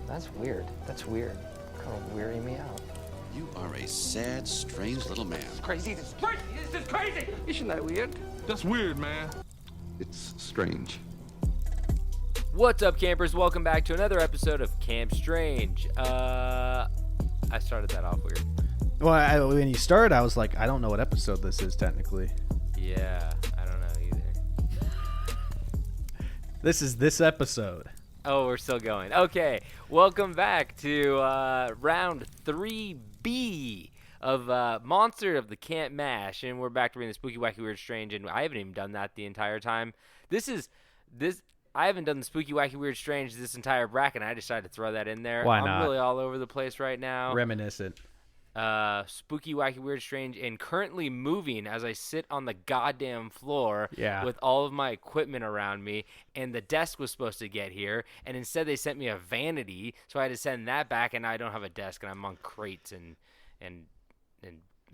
That's weird. That's weird. Kind of weirding me out. You are a sad, strange little man. Crazy. This is crazy. Isn't that weird? That's weird, man. It's strange. What's up, campers? Welcome back to another episode of Camp Strange. I started that off weird. Well, when you started, I was like, I don't know what episode this is technically. Yeah, I don't know either. This is this episode. Oh, we're still going. Okay, welcome back to round 3B of Monster of the Camp Mash, and we're back to being the Spooky, Wacky, Weird, Strange, and I haven't even done that the entire time. I haven't done the Spooky, Wacky, Weird, Strange this entire bracket, and I decided to throw that in there. Why not? I'm really all over the place right now. Reminiscent. Spooky, Wacky, Weird, Strange, and currently moving as I sit on the goddamn floor with all of my equipment around me, and the desk was supposed to get here, and instead they sent me a vanity, so I had to send that back, and now I don't have a desk, and I'm on crates and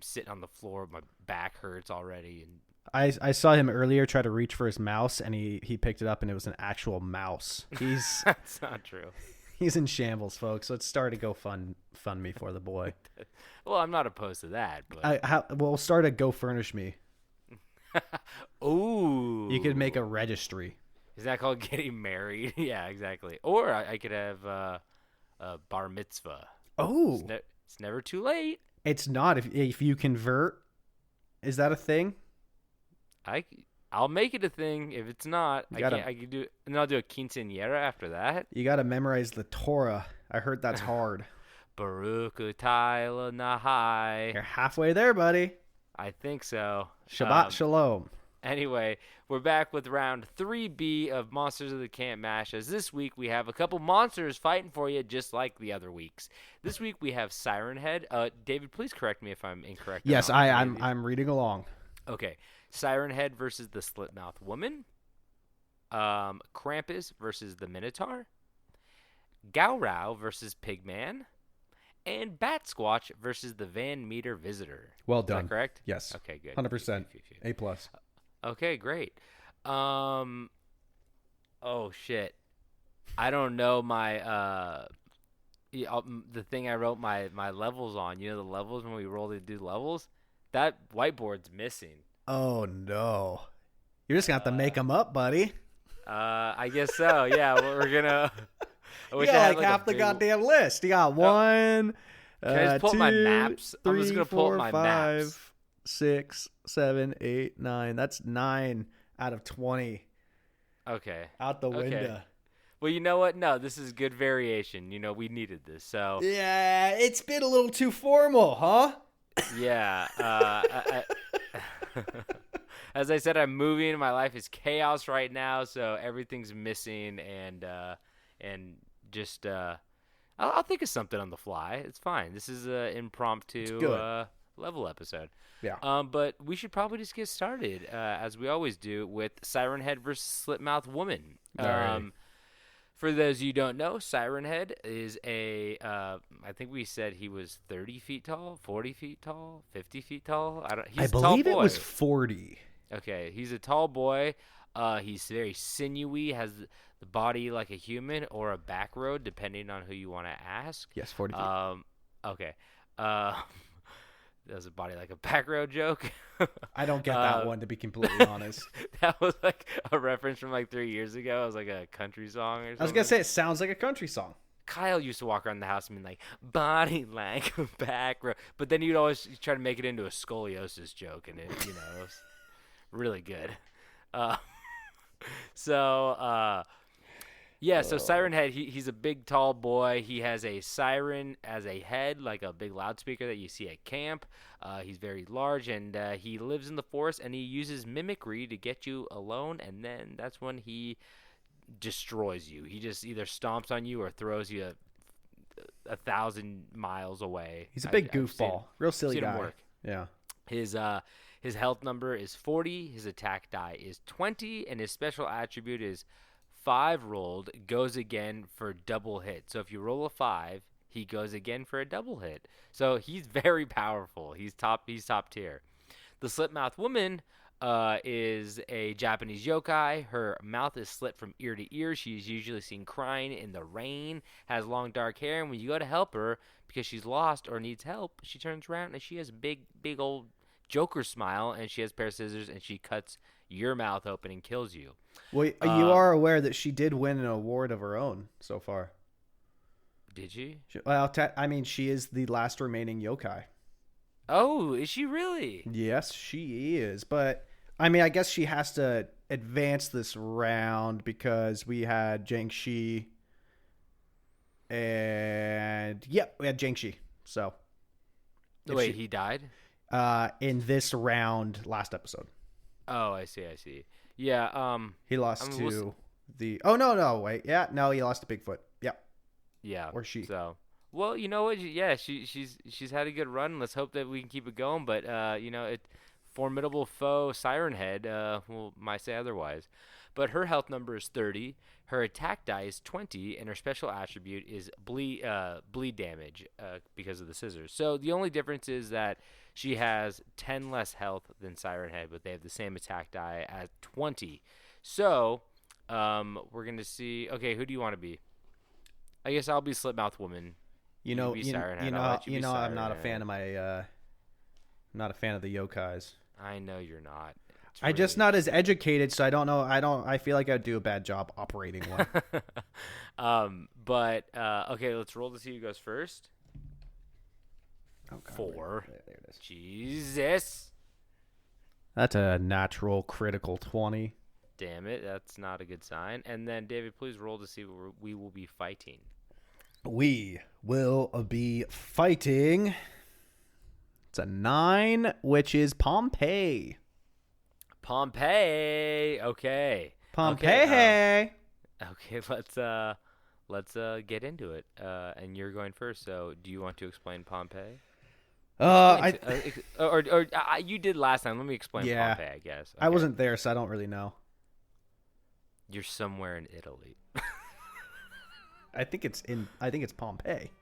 sitting on the floor. My back hurts already. And I saw him earlier try to reach for his mouse, and he picked it up, and it was an actual mouse. That's not true. He's in shambles, folks. Let's start a GoFundMe for the boy. Well, I'm not opposed to that. But we'll start a Go Furnish Me. Ooh. You could make a registry. Is that called getting married? Yeah, exactly. Or I could have a bar mitzvah. Oh. It's never too late. It's not. If you convert, is that a thing? I'll make it a thing. If it's not, I can do it, and I'll do a quinceañera after that. You got to memorize the Torah. I heard that's hard. Baruch Utai Nahai. You're halfway there, buddy. I think so. Shabbat Shalom. Anyway, we're back with round 3B of Monsters of the Camp Mash. As this week we have a couple monsters fighting for you, just like the other weeks. This week we have Sirenhead. David, please correct me if I'm incorrect. Yes, I'm reading along. Okay. Sirenhead versus the Slit-Mouth Woman. Krampus versus the Minotaur. Gowrow versus Pigman. And Batsquatch versus the Van Meter Visitor. Well done. Is that correct? Yes. Okay, good. 100%. A+. Okay, great. Oh shit. I don't know my the thing I wrote my levels on. You know the levels when we roll to do levels? That whiteboard's missing. Oh no. You're just going to have to make them up, buddy. I guess so. Yeah, we're going to You got like half the goddamn list. You got 1, can I just pull 2, my maps? 3, I'm just gonna pull 4, my 5, maps. 6, 7, 8, 9. That's 9 out of 20. Okay. Out the window. Well, you know what? No, this is good variation. You know, we needed this. So yeah, it's been a little too formal, huh? Yeah. As I said, I'm moving. My life is chaos right now, so everything's missing, and just I'll think of something on the fly. It's fine. This is an impromptu level episode. Yeah. But we should probably just get started, as we always do, with Sirenhead versus Slit-Mouth Woman. All right. For those of you who don't know, Sirenhead is I think we said he was 30 feet tall, 40 feet tall, 50 feet tall. He's a tall boy. I believe it was 40. Okay, he's a tall boy. He's very sinewy, has the body like a human or a back road, depending on who you want to ask. Yes, 40 feet. Okay. That was a body like a back road joke. I don't get that one, to be completely honest. That was like a reference from like 3 years ago. It was like a country song or something. I was going to say, it sounds like a country song. Kyle used to walk around the house and be like, body like a back road. But then you'd always try to make it into a scoliosis joke, and it was really good. So Sirenhead, he's a big, tall boy. He has a siren as a head, like a big loudspeaker that you see at camp. He's very large, and he lives in the forest, and he uses mimicry to get you alone, and then that's when he destroys you. He just either stomps on you or throws you 1,000 miles away. He's a big goofball. Real silly guy. Him work. Yeah. His health number is 40, his attack die is 20, and his special attribute is 5 rolled, goes again for double hit. So if you roll a 5, he goes again for a double hit. So he's very powerful. He's top tier. The Slit-Mouth Woman is a Japanese yokai. Her mouth is slit from ear to ear. She's usually seen crying in the rain, has long dark hair, and when you go to help her because she's lost or needs help, she turns around and she has a big old Joker smile, and she has a pair of scissors, and she cuts your mouth open and kills you. Well, you are aware that she did win an award of her own so far. Did she? Well, I mean, she is the last remaining yokai. Oh, is she really? Yes, she is. But, I mean, I guess she has to advance this round because we had Jiangxi. And, yep, we had Jiangxi. So. Wait, he died? In this round last episode. Oh, I see. Yeah, he lost to the... Oh, no, wait. Yeah, no, he lost to Bigfoot. Yep. Yeah. Or she. So, well, you know what? Yeah, she's had a good run. Let's hope that we can keep it going. But formidable foe Sirenhead might say otherwise. But her health number is 30. Her attack die is 20, and her special attribute is bleed damage because of the scissors. So the only difference is that she has 10 less health than Sirenhead, but they have the same attack die at 20. So we're gonna see. Okay, who do you want to be? I guess I'll be Slitmouth Woman. You know, I'm not a fan of my. Not a fan of the yokais. I know you're not. I'm just not as educated, so I don't know. I feel like I'd do a bad job operating one. But okay, let's roll to see who goes first. Oh, God, 4. There it is. Jesus. That's a natural critical 20. Damn it, that's not a good sign. And then David, please roll to see what we will be fighting. We will be fighting. It's a 9, which is Pompeii. Pompeii. Okay. Pompeii. Okay, let's get into it. And you're going first. So, do you want to explain Pompeii? You did last time. Let me explain Pompeii, I guess. Okay. I wasn't there, so I don't really know. You're somewhere in Italy. I think it's Pompeii.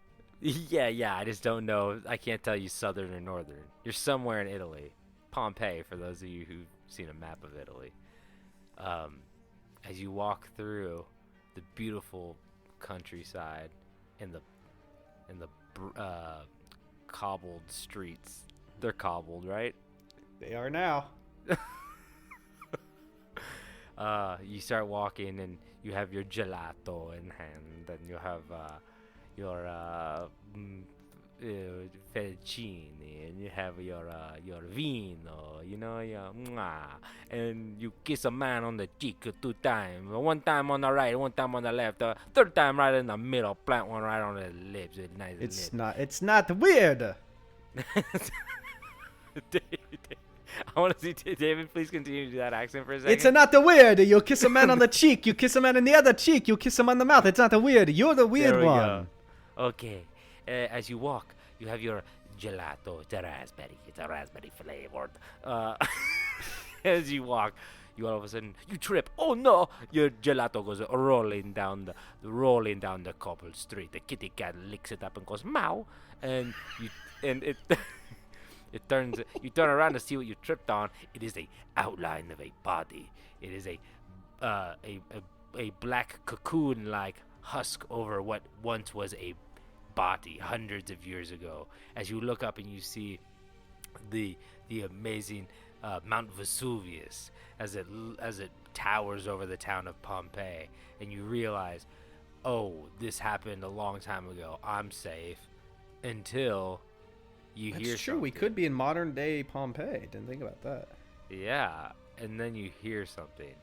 Yeah. I just don't know. I can't tell you southern or northern. You're somewhere in Italy. Pompeii, for those of you who've seen a map of Italy. As you walk through the beautiful countryside in the cobbled streets. They're cobbled, right? They are now. You start walking and you have your gelato in hand, and you have your fettuccine, and you have your vino, and you kiss a man on the cheek 2 times, 1 time on the right, 1 time on the left, 3rd time right in the middle, plant one right on the lips. It's not weird. I want to see David. Please continue to do that accent for a second. It's not weird. You kiss a man on the cheek. You kiss a man on the other cheek. You kiss him on the mouth. It's not weird. You're the weird one. Go. Okay. As you walk, you have your gelato. It's a raspberry flavored. As you walk, you all of a sudden you trip. Oh no! Your gelato goes rolling down the cobbled street. The kitty cat licks it up and goes meow, and it. You turn around to see what you tripped on. It is a outline of a body. It is a black cocoon-like husk over what once was a body hundreds of years ago. As you look up and you see the amazing Mount Vesuvius as it towers over the town of Pompeii, and you realize, oh, this happened a long time ago. I'm safe until. You That's hear true. something. We could be in modern day Pompeii. Didn't think about that. Yeah, and then you hear something.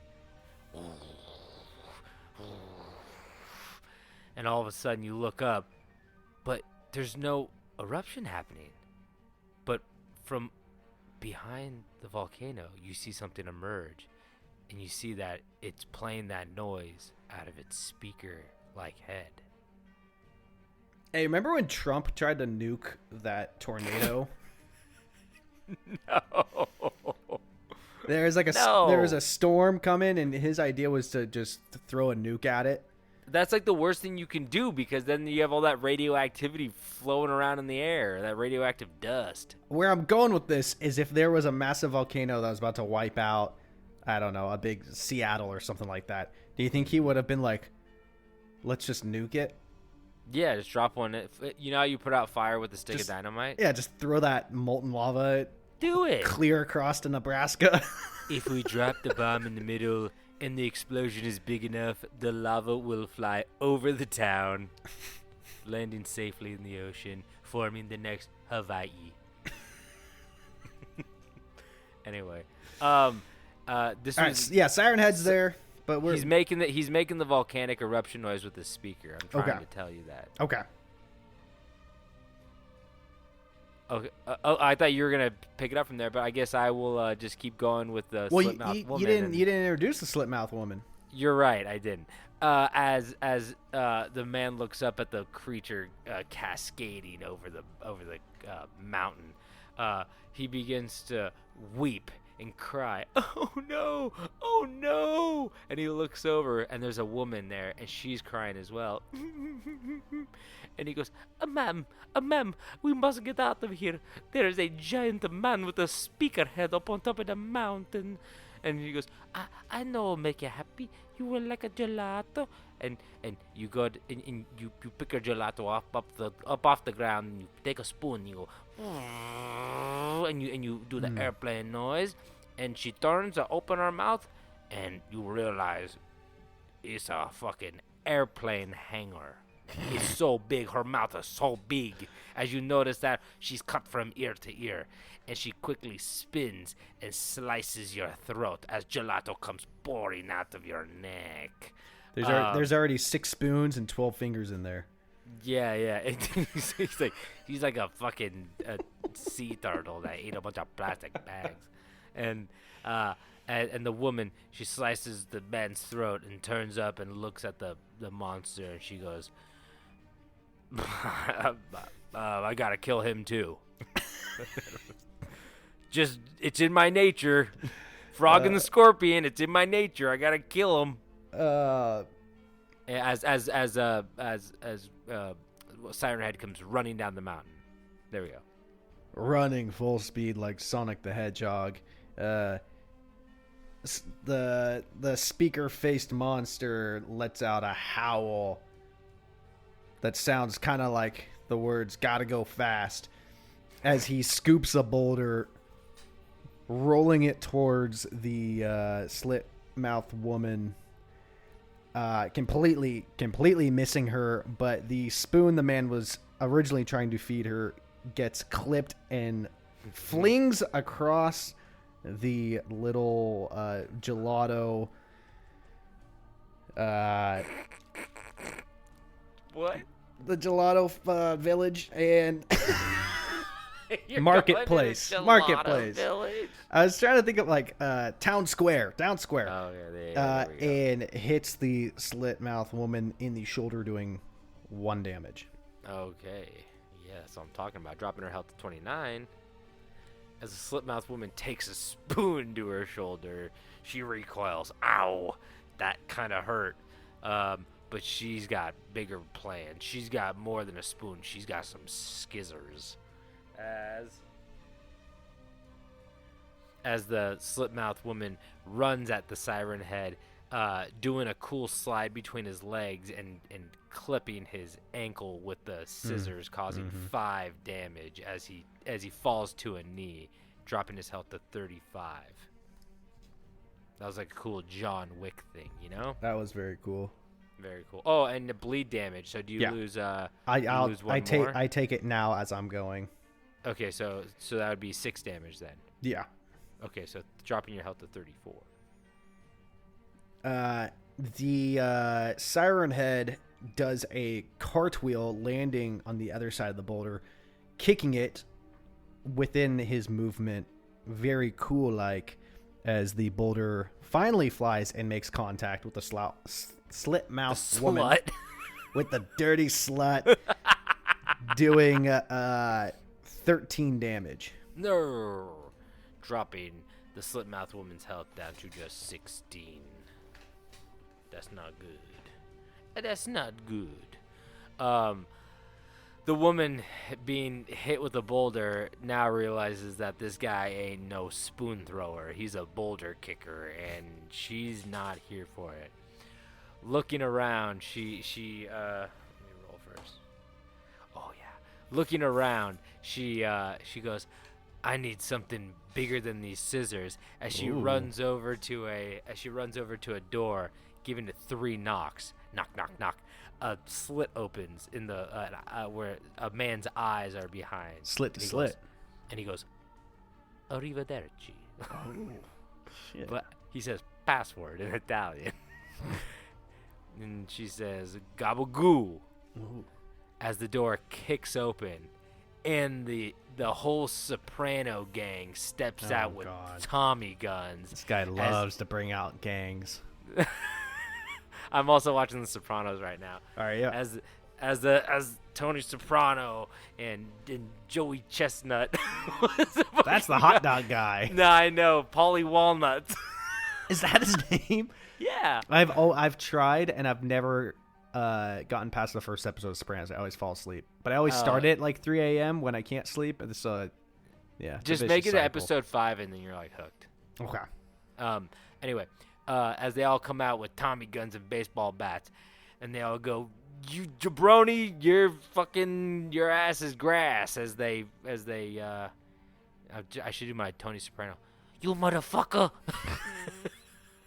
And all of a sudden you look up, but there's no eruption happening. But from behind the volcano, you see something emerge. And you see that it's playing that noise out of its speaker-like head. Hey, remember when Trump tried to nuke that tornado? No. There was a storm coming, and his idea was to just throw a nuke at it. That's like the worst thing you can do because then you have all that radioactivity flowing around in the air, that radioactive dust. Where I'm going with this is if there was a massive volcano that was about to wipe out, I don't know, a big Seattle or something like that, do you think he would have been like, let's just nuke it? Yeah, just drop one. You know how you put out fire with a stick of dynamite? Yeah, just throw that molten lava Do it. clear across to Nebraska. If we drop the bomb in the middle and the explosion is big enough, the lava will fly over the town, landing safely in the ocean, forming the next Hawaii. Anyway, this was Sirenhead's there, but he's making the volcanic eruption noise with the speaker. I'm trying to tell you that. Okay. Okay. I thought you were gonna pick it up from there, but I guess I will just keep going with the slit mouth woman. You didn't introduce the slit mouth woman. You're right, I didn't. As the man looks up at the creature cascading over the mountain, he begins to weep and cry, "Oh no! Oh no!" And he looks over, and there's a woman there, and she's crying as well. And he goes, ma'am, we must get out of here. There is a giant man with a speaker head up on top of the mountain." And he goes, I know will make you happy. You will like a gelato. And you go and you pick your gelato up off the ground, and you take a spoon, and you go, and you do the airplane noise, and she turns to open her mouth, and you realize it's a fucking airplane hangar. It's so big, her mouth is so big. As you notice that she's cut from ear to ear, and she quickly spins and slices your throat as gelato comes pouring out of your neck. There's already 6 spoons and 12 fingers in there. Yeah. he's like a fucking sea turtle that ate a bunch of plastic bags, and the woman, she slices the man's throat and turns up and looks at the monster, and she goes, I gotta kill him too. It's in my nature. Frog and the Scorpion, it's in my nature. I gotta kill him. As Sirenhead comes running down the mountain. There we go. Running full speed like Sonic the Hedgehog. The speaker-faced monster lets out a howl that sounds kind of like the words "gotta go fast" as he scoops a boulder, rolling it towards the slit-mouthed woman, completely missing her, but the spoon the man was originally trying to feed her gets clipped and flings across the little gelato What? The gelato village and marketplace. Village. I was trying to think of like town square. Oh yeah, there we go. And hits the slit mouth woman in the shoulder, doing 1 damage. Okay. Yeah, that's what I'm talking about. Dropping her health to 29. As the slit-mouthed woman takes a spoon to her shoulder, she recoils. Ow! That kind of hurt. But she's got bigger plans. She's got more than a spoon. She's got some skizzers. As the slit-mouthed woman runs at the Sirenhead, doing a cool slide between his legs and clipping his ankle with the scissors, causing 5 damage as he falls to a knee, dropping his health to 35. That was like a cool John Wick thing, you know? That was very cool. Very cool. Oh, and the bleed damage. So do you lose? Lose one more? I take it now as I'm going. Okay, so that would be 6 damage then. Yeah. Okay, so dropping your health to 34. The Siren Head does a cartwheel, landing on the other side of the boulder, kicking it within his movement, very cool like, as the boulder finally flies and makes contact with the slit mouth woman, with the dirty slut, doing 13 damage. No, dropping the slit mouth woman's health down to just 16. That's not good. That's not good. The woman being hit with a boulder now realizes that this guy ain't no spoon thrower. He's a boulder kicker, and she's not here for it. Looking around, she let me roll first. Oh yeah. Looking around, she goes, I need something bigger than these scissors, as she runs over to a door, giving it 3 knocks. Knock, knock, knock. A slit opens in the where a man's eyes are behind. Slit to And he slit. goes- and he goes, Arrivederci. Shit. But he says password in Italian. And she says gabagoo as the door kicks open, and the whole Soprano gang steps out with God. Tommy guns. This guy loves to bring out gangs. I'm also watching The Sopranos right now. All right, yeah. As Tony Soprano and Joey Chestnut. That's the hot dog guy. No, I know, Paulie Walnuts. Is that his name? Yeah. I've tried and I've never gotten past the first episode of Sopranos. I always fall asleep, but I always start it like 3 a.m. when I can't sleep. And so, yeah. it's a Just vicious make it to cycle. episode 5 and then you're like hooked. Okay. Anyway, as they all come out with Tommy guns and baseball bats, and they all go, "You jabroni, your ass is grass." As they I should do my Tony Soprano. You motherfucker.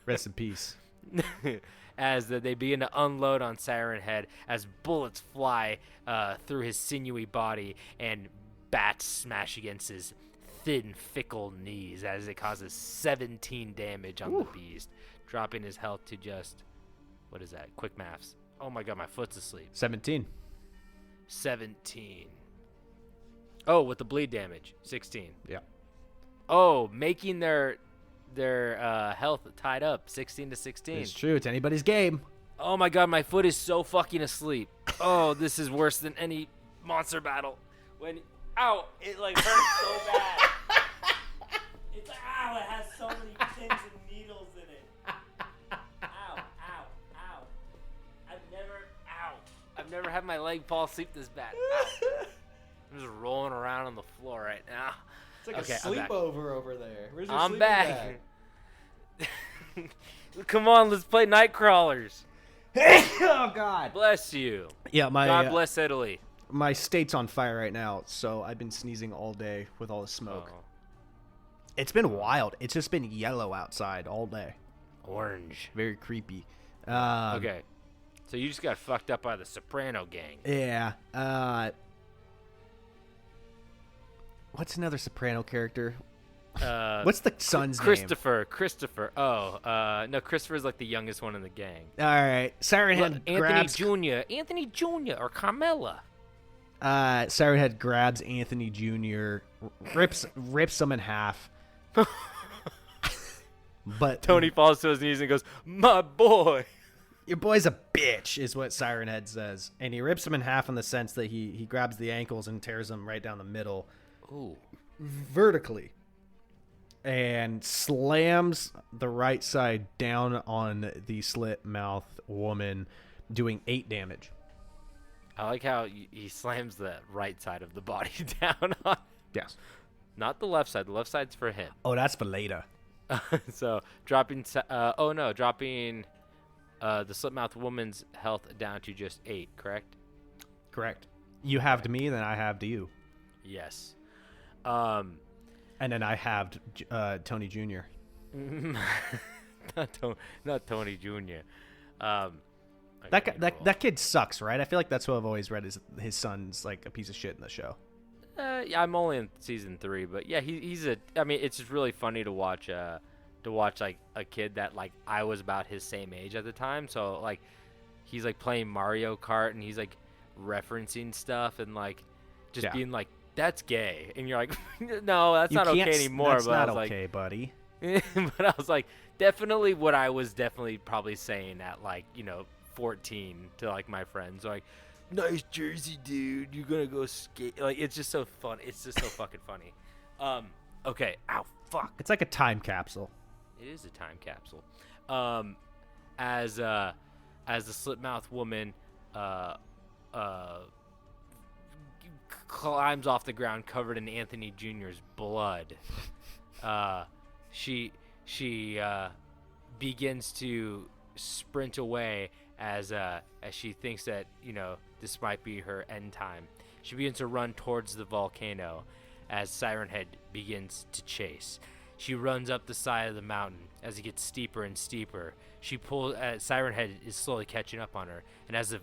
Rest in peace. As they begin to unload on Sirenhead, as bullets fly through his sinewy body and bats smash against his thin, fickle knees, as it causes 17 damage on the beast, dropping his health to just, what is that? Quick maths. Oh my god, my foot's asleep. 17. 17. Oh, with the bleed damage, 16. Yeah. Oh, making their health tied up, 16 to 16. It's true. It's anybody's game. Oh my god, my foot is so fucking asleep. Oh, this is worse than any monster battle. Ow, it like hurts so bad. It's ow, it has so many pins and needles in it. Ow, ow, ow. I've never had my leg fall asleep this bad. Ow. I'm just rolling around on the floor right now. It's like Okay, a I'm back. sleepover over there. Where's your I'm sleeping back. bag? Come on, let's play Night Crawlers. Oh God. Bless you. Yeah, God bless Italy. my state's on fire right now, so I've been sneezing all day with all the smoke. Oh. It's been wild. It's just been yellow outside all day. Orange. Very creepy. Okay. So you just got fucked up by the Soprano gang. Yeah. What's another Soprano character? What's the son's name? Christopher. Oh, no, Christopher's like the youngest one in the gang. All right. Sirenhead grabs... Anthony Jr. or Carmela. Sirenhead grabs Anthony Jr., rips him in half. But Tony falls to his knees and goes, "My boy." Your boy's a bitch, is what Sirenhead says. And he rips him in half in the sense that he grabs the ankles and tears them right down the middle. Ooh. Vertically. And slams the right side down on the slit mouth woman, doing 8 damage. I like how he slams the right side of the body down on. Yes. Not the left side. The left side's for him. Oh, that's for later. So dropping the slit mouth woman's health down to just 8, correct? Correct. You halved me, then I halved you. Yes. And then I halved Tony Jr. not Tony Jr. That kid sucks, right? I feel like that's what I've always read, is his son's like a piece of shit in the show. Yeah, I'm only in season 3, but yeah, he's a. I mean, it's just really funny to watch like a kid that like I was about his same age at the time. So like, he's like playing Mario Kart and he's like referencing stuff and like just being like, "That's gay," and you're like, "No, that's not okay anymore." That's but not I was okay, buddy. but I was like, definitely what I was definitely probably saying at like 14 to like my friends, like, "Nice jersey, dude. You're gonna go skate." Like, it's just so fun. It's just so fucking funny. Okay. Ow. Fuck. It's like a time capsule. It is a time capsule. As as the slit-mouthed woman climbs off the ground covered in Anthony Jr.'s blood. She begins to sprint away as she thinks that, this might be her end time. She begins to run towards the volcano as Sirenhead begins to chase. She runs up the side of the mountain as it gets steeper and steeper. Sirenhead is slowly catching up on her, and as it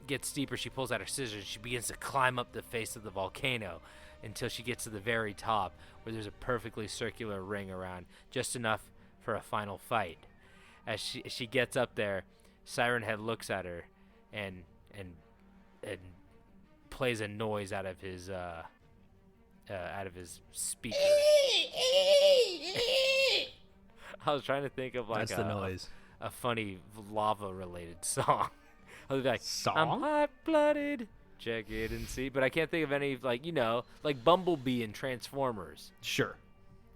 gets steeper, she pulls out her scissors and she begins to climb up the face of the volcano until she gets to the very top, where there's a perfectly circular ring around, just enough for a final fight. As she gets up there, Sirenhead looks at her and plays a noise out of his speaker. I was trying to think of That's the noise. A funny lava related song. I was like, Song? I'm hot-blooded. Check it and see. But I can't think of any, like Bumblebee and Transformers. Sure.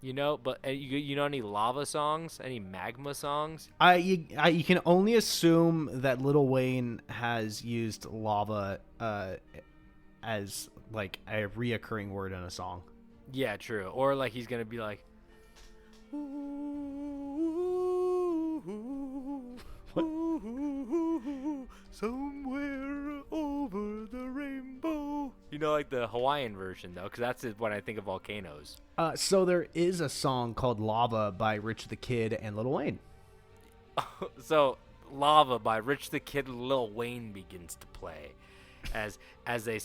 But you know any lava songs? Any magma songs? You can only assume that Lil Wayne has used lava as like a reoccurring word in a song. Yeah, true. Or like he's gonna be like, somewhere over the rainbow. Like the Hawaiian version though, because that's when I think of volcanoes. So there is a song called "Lava" by Rich the Kid and Lil Wayne. So "Lava" by Rich the Kid and Lil Wayne begins to play, as they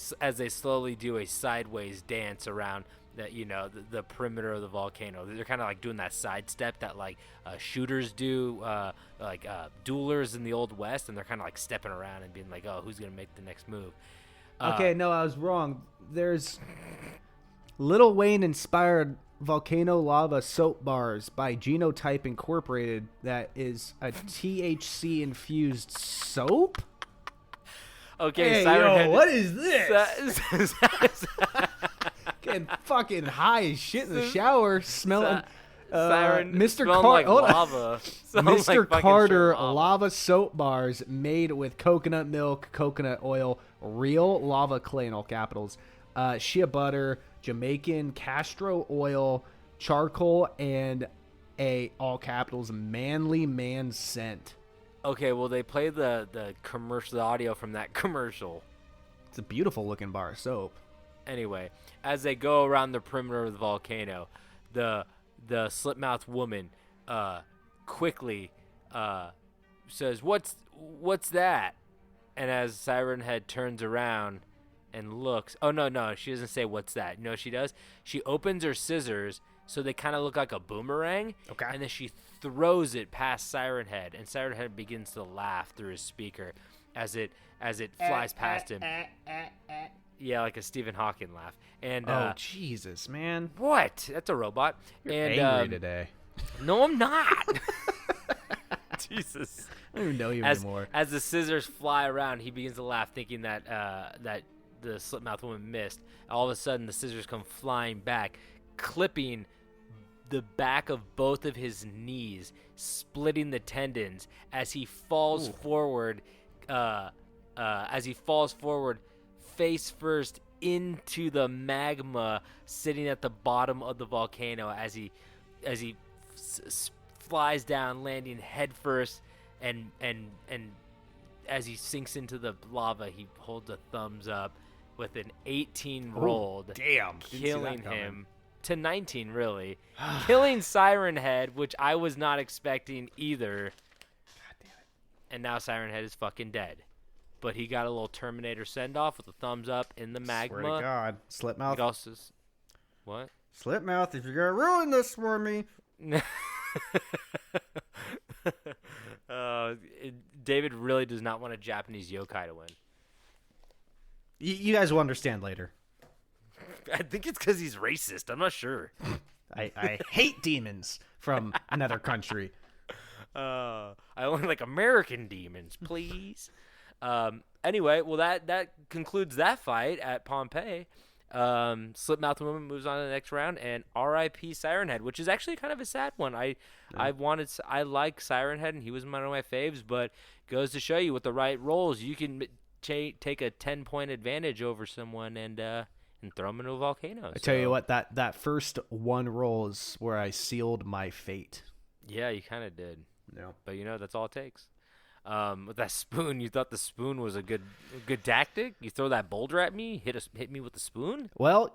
slowly do a sideways dance around the perimeter of the volcano. They're kind of like doing that sidestep that shooters do, duelers in the Old West, and they're kind of like stepping around and being like, oh, who's gonna make the next move? Okay, no, I was wrong. There's Lil Wayne inspired Volcano Lava Soap Bars by Genotype Incorporated. That is a THC infused soap. Okay, hey, Sirenhead, yo, what is this? Getting fucking high as shit in the shower, smelling. Mr. Like lava. Mr. Like Carter lava. lava soap bars made with coconut milk, coconut oil, real lava clay in all capitals, shea butter, Jamaican Castro oil, charcoal, and a all capitals manly man scent. Okay, well they play the commercial, the audio from that commercial. It's a beautiful looking bar of soap. Anyway, as they go around the perimeter of the volcano, the slit-mouthed woman quickly says, "What's that?" And as Sirenhead turns around and looks, oh no, she doesn't say what's that. You know what she does? She opens her scissors so they kind of look like a boomerang. Okay. And then she throws it past Sirenhead, and Sirenhead begins to laugh through his speaker as it flies past him. Yeah, like a Stephen Hawking laugh. And oh Jesus, man! What? That's a robot. You're angry today. No, I'm not. Jesus. I don't even know you anymore. As the scissors fly around, he begins to laugh, thinking that the slit-mouthed woman missed. All of a sudden, the scissors come flying back, clipping the back of both of his knees, splitting the tendons as he falls forward. Face first into the magma sitting at the bottom of the volcano as he flies down, landing head first, and as he sinks into the lava, he holds a thumbs up with an 18 rolled, killing him to 19, really, killing Sirenhead, which I was not expecting either. God damn it! And now Sirenhead is fucking dead. But he got a little Terminator send-off with a thumbs up in the magma. Swear to God. Slipmouth. What? Slipmouth, if you're going to ruin this for me. David really does not want a Japanese yokai to win. You guys will understand later. I think it's because he's racist. I'm not sure. I hate demons from another country. I only like American demons, please. Anyway, well, that concludes that fight at Pompeii. Slipmouth Woman moves on to the next round, and R.I.P. Sirenhead, which is actually kind of a sad one. I like Sirenhead, and he was one of my faves, but goes to show you with the right rolls, you can take a 10-point advantage over someone and throw them into a volcano. I tell you what, that first one roll is where I sealed my fate. Yeah, you kind of did. Yeah. But that's all it takes. With that spoon, you thought the spoon was a good tactic? You throw that boulder at me, hit me with the spoon? Well,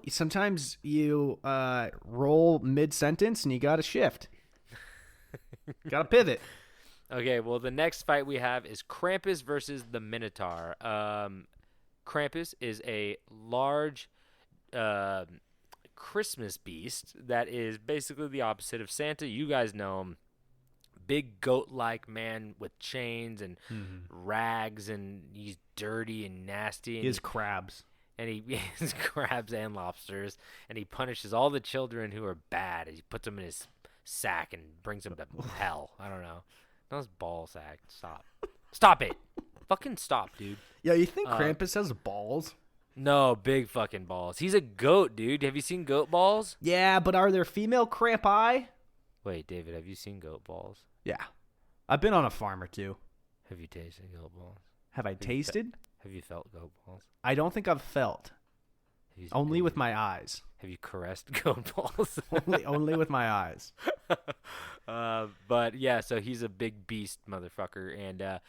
sometimes you roll mid-sentence and you got to shift. Got to pivot. Okay, well, the next fight we have is Krampus versus the Minotaur. Krampus is a large Christmas beast that is basically the opposite of Santa. You guys know him. Big goat-like man with chains and rags, and he's dirty and nasty. And he has crabs. And he has crabs and lobsters, and he punishes all the children who are bad. He puts them in his sack and brings them to hell. I don't know. Not his ball sack. Stop it. Fucking stop, dude. Yeah, you think Krampus has balls? No, big fucking balls. He's a goat, dude. Have you seen goat balls? Yeah, but are there female Krampi? Wait, David, have you seen goat balls? Yeah. I've been on a farm or two. Have you tasted goat balls? Have I tasted? Have you felt goat balls? I don't think I've felt. Only with my eyes. Have you caressed goat balls? only with my eyes. But yeah, so he's a big beast motherfucker, and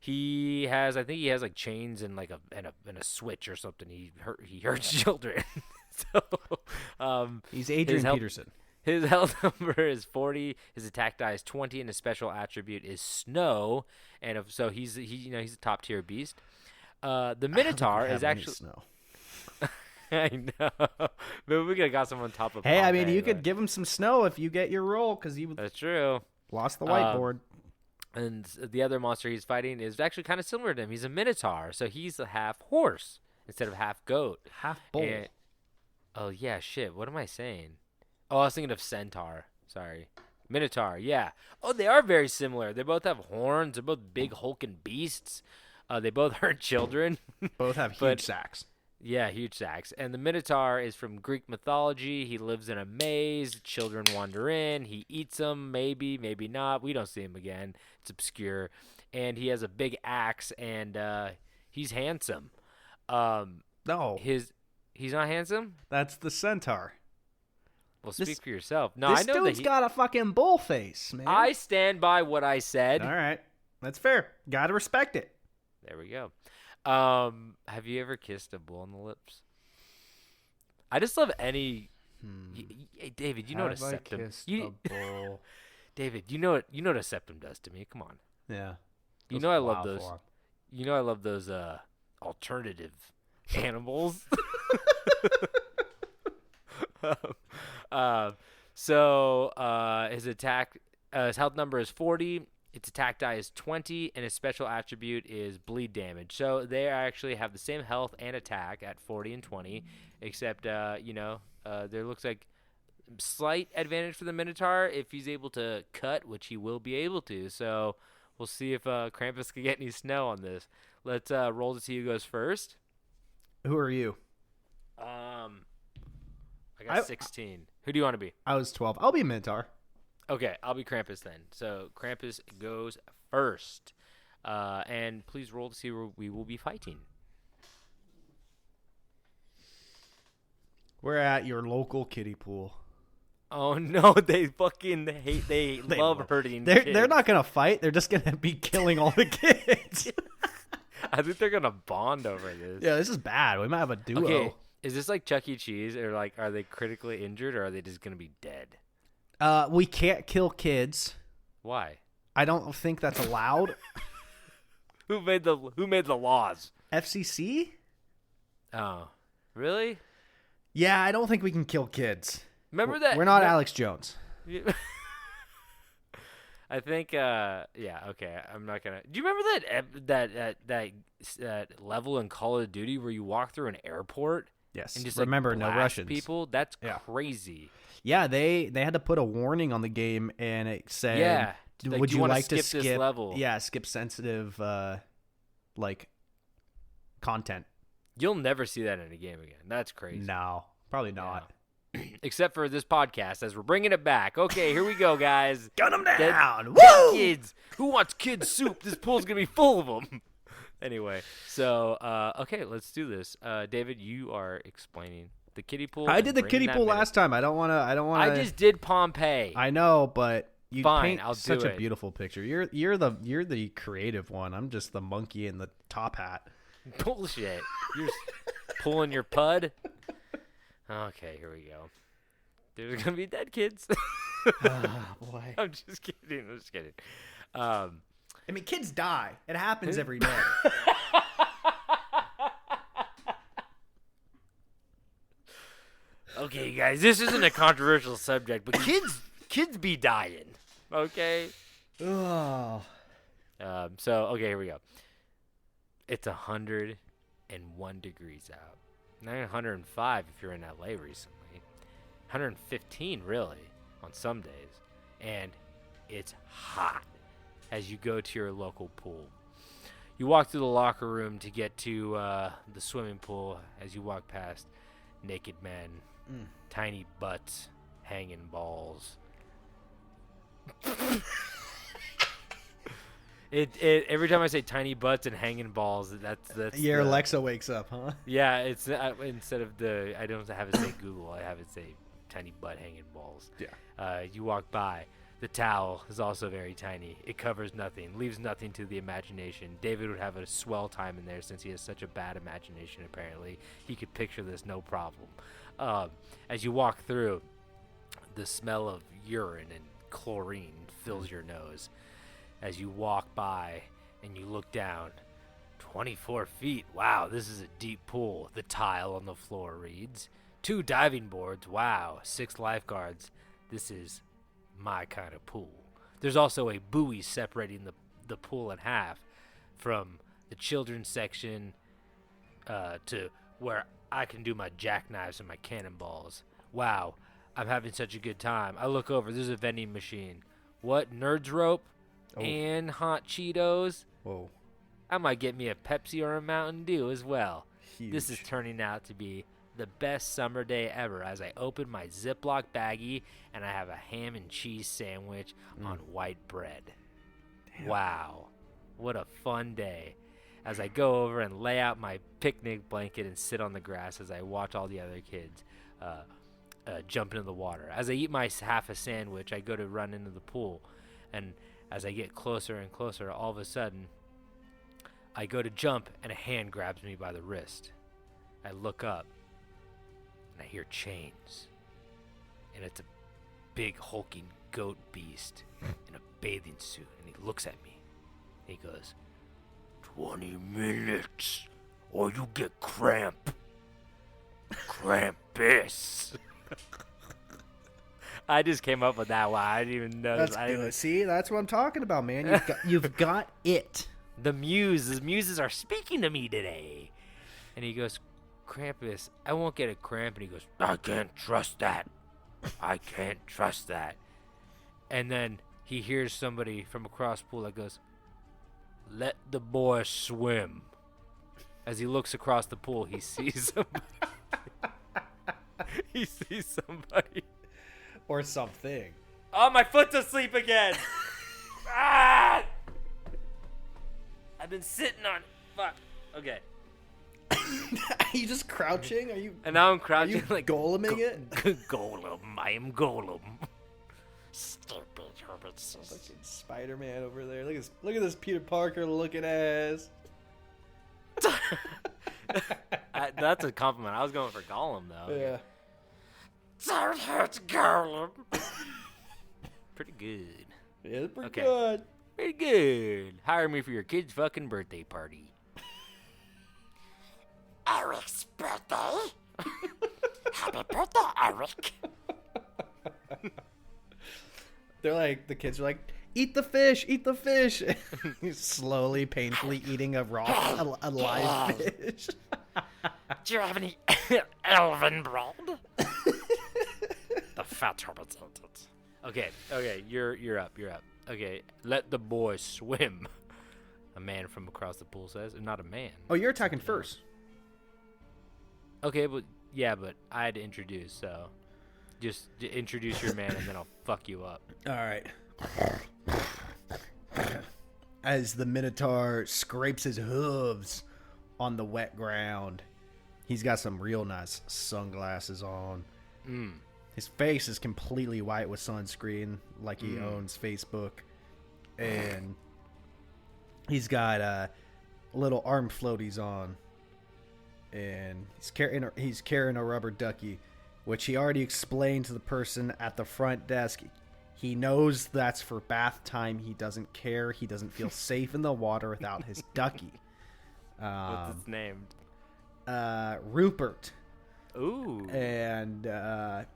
he has like chains and like a switch or something. He hurts children. So he's Adrian Peterson. His health number is 40. His attack die is 20, and his special attribute is snow. And so he's a top tier beast. The Minotaur is actually snow. I know. Maybe we could have got someone on top of. Hey, Pompeii, I mean, you could give him some snow if you get your roll, because he That's true. Lost the whiteboard. And the other monster he's fighting is actually kind of similar to him. He's a Minotaur, so he's a half horse instead of half goat. Half bull. Oh yeah, shit. What am I saying? Oh, I was thinking of Centaur. Sorry. Minotaur, yeah. Oh, they are very similar. They both have horns. They're both big hulking beasts. They both hurt children. Both have huge sacks. Yeah, huge sacks. And the Minotaur is from Greek mythology. He lives in a maze. Children wander in. He eats them, maybe, maybe not. We don't see him again. It's obscure. And he has a big axe, and he's handsome. No. He's not handsome? That's the Centaur. Well, speak for yourself. No, this I know dude's got a fucking bull face, man. I stand by what I said. All right. That's fair. Gotta respect it. There we go. Have you ever kissed a bull on the lips? I just love any. Hey, David, you know what a septum. A bull. David, you know what a septum does to me. Come on. Yeah. You know I love those. You know I love those alternative animals. His health number is 40. Its attack die is 20, and his special attribute is bleed damage. So they actually have the same health and attack at 40 and 20, except there looks like slight advantage for the Minotaur if he's able to cut, which he will be able to. So we'll see if Krampus can get any snow on this. Let's roll to see who goes first. Who are you? I got 16. Who do you want to be? I was 12. I'll be Minotaur. Okay, I'll be Krampus then. So Krampus goes first. And please roll to see where we will be fighting. We're at your local kiddie pool. Oh no, they fucking hate. They love hurting kids. They're not gonna fight. They're just gonna be killing all the kids. I think they're gonna bond over this. Yeah, this is bad. We might have a duo. Okay, is this like Chuck E. Cheese, or like are they critically injured, or are they just gonna be dead? We can't kill kids. Why? I don't think that's allowed. Who made the laws? FCC? Oh, really? Yeah, I don't think we can kill kids. Remember that? We're not Alex Jones. I think, yeah, okay. I'm not gonna. Do you remember that level in Call of Duty where you walk through an airport? Yes. And just remember, like, no blast Russians. People. That's crazy. Yeah, they had to put a warning on the game, and it said, "Yeah, would you like to skip this level?" Yeah, skip sensitive, like content. You'll never see that in a game again. That's crazy. No, probably not. Except for this podcast, as we're bringing it back. Okay, here we go, guys. Gun them down. Dead Woo! kids. Who wants kid soup? This pool's going to be full of them. Anyway, so, okay, let's do this. David, you are explaining the kiddie pool. I did the kiddie pool last time. I don't want to. I just did Pompeii. I know, but you Fine, paint I'll do such a it. beautiful picture. You're the creative one. I'm just the monkey in the top hat. Bullshit. You're just pulling your pud. Okay, here we go. There's gonna be dead kids. Oh, boy. I'm just kidding. I mean, kids die. It happens every day. Okay, guys, this isn't a controversial subject, but kids be dying. Okay. Oh. So okay, here we go. It's 101 degrees out. Not 105 if you're in LA recently. 115 really on some days, and it's hot as you go to your local pool. You walk through the locker room to get to the swimming pool. As you walk past naked men, tiny butts, hanging balls. Every time I say tiny butts and hanging balls, that's Your Alexa wakes up, huh? yeah. It's instead of I don't have it say Google. I have it say tiny butt hanging balls. Yeah. You walk by. The towel is also very tiny. It covers nothing, leaves nothing to the imagination. David would have a swell time in there since he has such a bad imagination, apparently. He could picture this no problem. As you walk through, the smell of urine and chlorine fills your nose. As you walk by and you look down, 24 feet. Wow, this is a deep pool. The tile on the floor reads, 2 diving boards. Wow, 6 lifeguards. This is my kind of pool. There's also a buoy separating the pool in half from the children's section to where I can do my jackknives and my cannonballs. Wow, I'm having such a good time. I look over, there's a vending machine. What? Nerds rope and hot Cheetos? Whoa. I might get me a Pepsi or a Mountain Dew as well. Huge. This is turning out to be the best summer day ever as I open my Ziploc baggie and I have a ham and cheese sandwich on white bread. Damn. Wow. What a fun day. As I go over and lay out my picnic blanket and sit on the grass as I watch all the other kids jump into the water. As I eat my half a sandwich, I go to run into the pool. And as I get closer and closer, all of a sudden, I go to jump and a hand grabs me by the wrist. I look up. And I hear chains. And it's a big hulking goat beast in a bathing suit. And he looks at me. And he goes, 20 minutes or you get cramp. Krampus. I just came up with that one. I didn't even know. That's good. See, that's what I'm talking about, man. You've got it. The muses are speaking to me today. And he goes, Krampus, I won't get a cramp. And he goes, I can't trust that. I can't trust that. And then he hears somebody from across the pool that goes, let the boy swim. As he looks across the pool, he sees somebody. He sees somebody. Or something. Oh, my foot's asleep again. Ah! I've been sitting on it. Fuck. Okay. Are you just crouching? Are you? And now I'm crouching like goleming it? Golem. I am Golem. Stupid Herbert. Fucking Spider-Man over there. Look at this Peter Parker looking ass. That's a compliment. I was going for Gollum though. Yeah. Don't hurt Gollum. Pretty good. Yeah, it's pretty Okay. good. Pretty good. Hire me for your kid's fucking birthday party. Eric's birthday? Happy birthday, Eric. They're like, the kids are like, eat the fish, eat the fish. He's slowly, painfully eating a live fish. Do you have any elven bread? The fat represented. Okay, you're up. Okay, let the boy swim. A man from across the pool says, not a man. Oh, you're attacking first. Okay, but I had to introduce, so just introduce your man, and then I'll fuck you up. All right. As the Minotaur scrapes his hooves on the wet ground, he's got some real nice sunglasses on. His face is completely white with sunscreen, like he owns Facebook. And he's got little arm floaties on. And he's carrying a rubber ducky, which he already explained to the person at the front desk. He knows that's for bath time. He doesn't care. He doesn't feel safe in the water without his ducky. What's its name? Rupert. Ooh. And the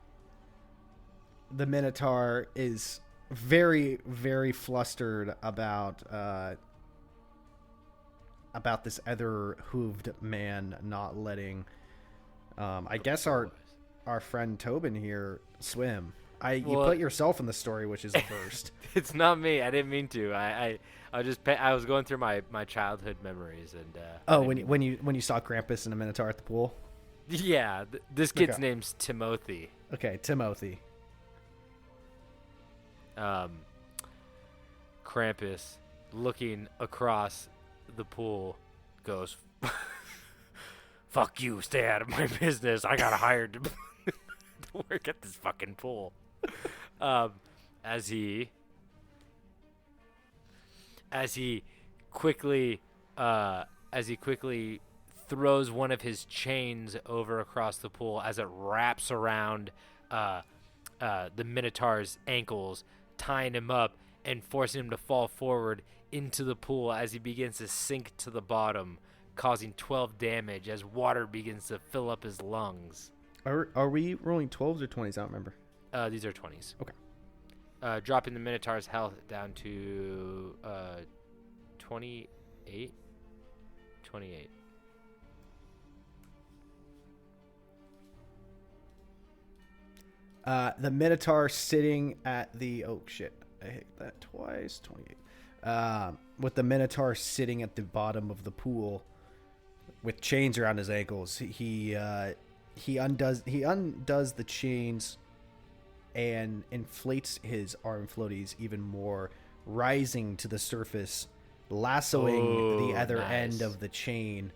Minotaur is very, very flustered about this other hooved man not letting, I guess our friend Tobin here swim. You put yourself in the story, which is a first. It's not me. I didn't mean to. I was going through my childhood memories and. When you saw Krampus and a Minotaur at the pool. Yeah, this kid's name's Timothy. Okay, Timothy. Krampus, looking across the pool, goes, "Fuck you! Stay out of my business. I got hired to work at this fucking pool." As he quickly throws one of his chains over across the pool as it wraps around the Minotaur's ankles, tying him up and forcing him to fall forward into the pool as he begins to sink to the bottom, causing 12 damage as water begins to fill up his lungs. Are we rolling 12s or 20s? I don't remember. These are 20s. Okay. Dropping the Minotaur's health down to 28. 28. The Minotaur sitting at the... Oh, shit. I hit that twice. 28. With the Minotaur sitting at the bottom of the pool with chains around his ankles, he undoes the chains and inflates his arm floaties even more, rising to the surface, lassoing the other end of the chain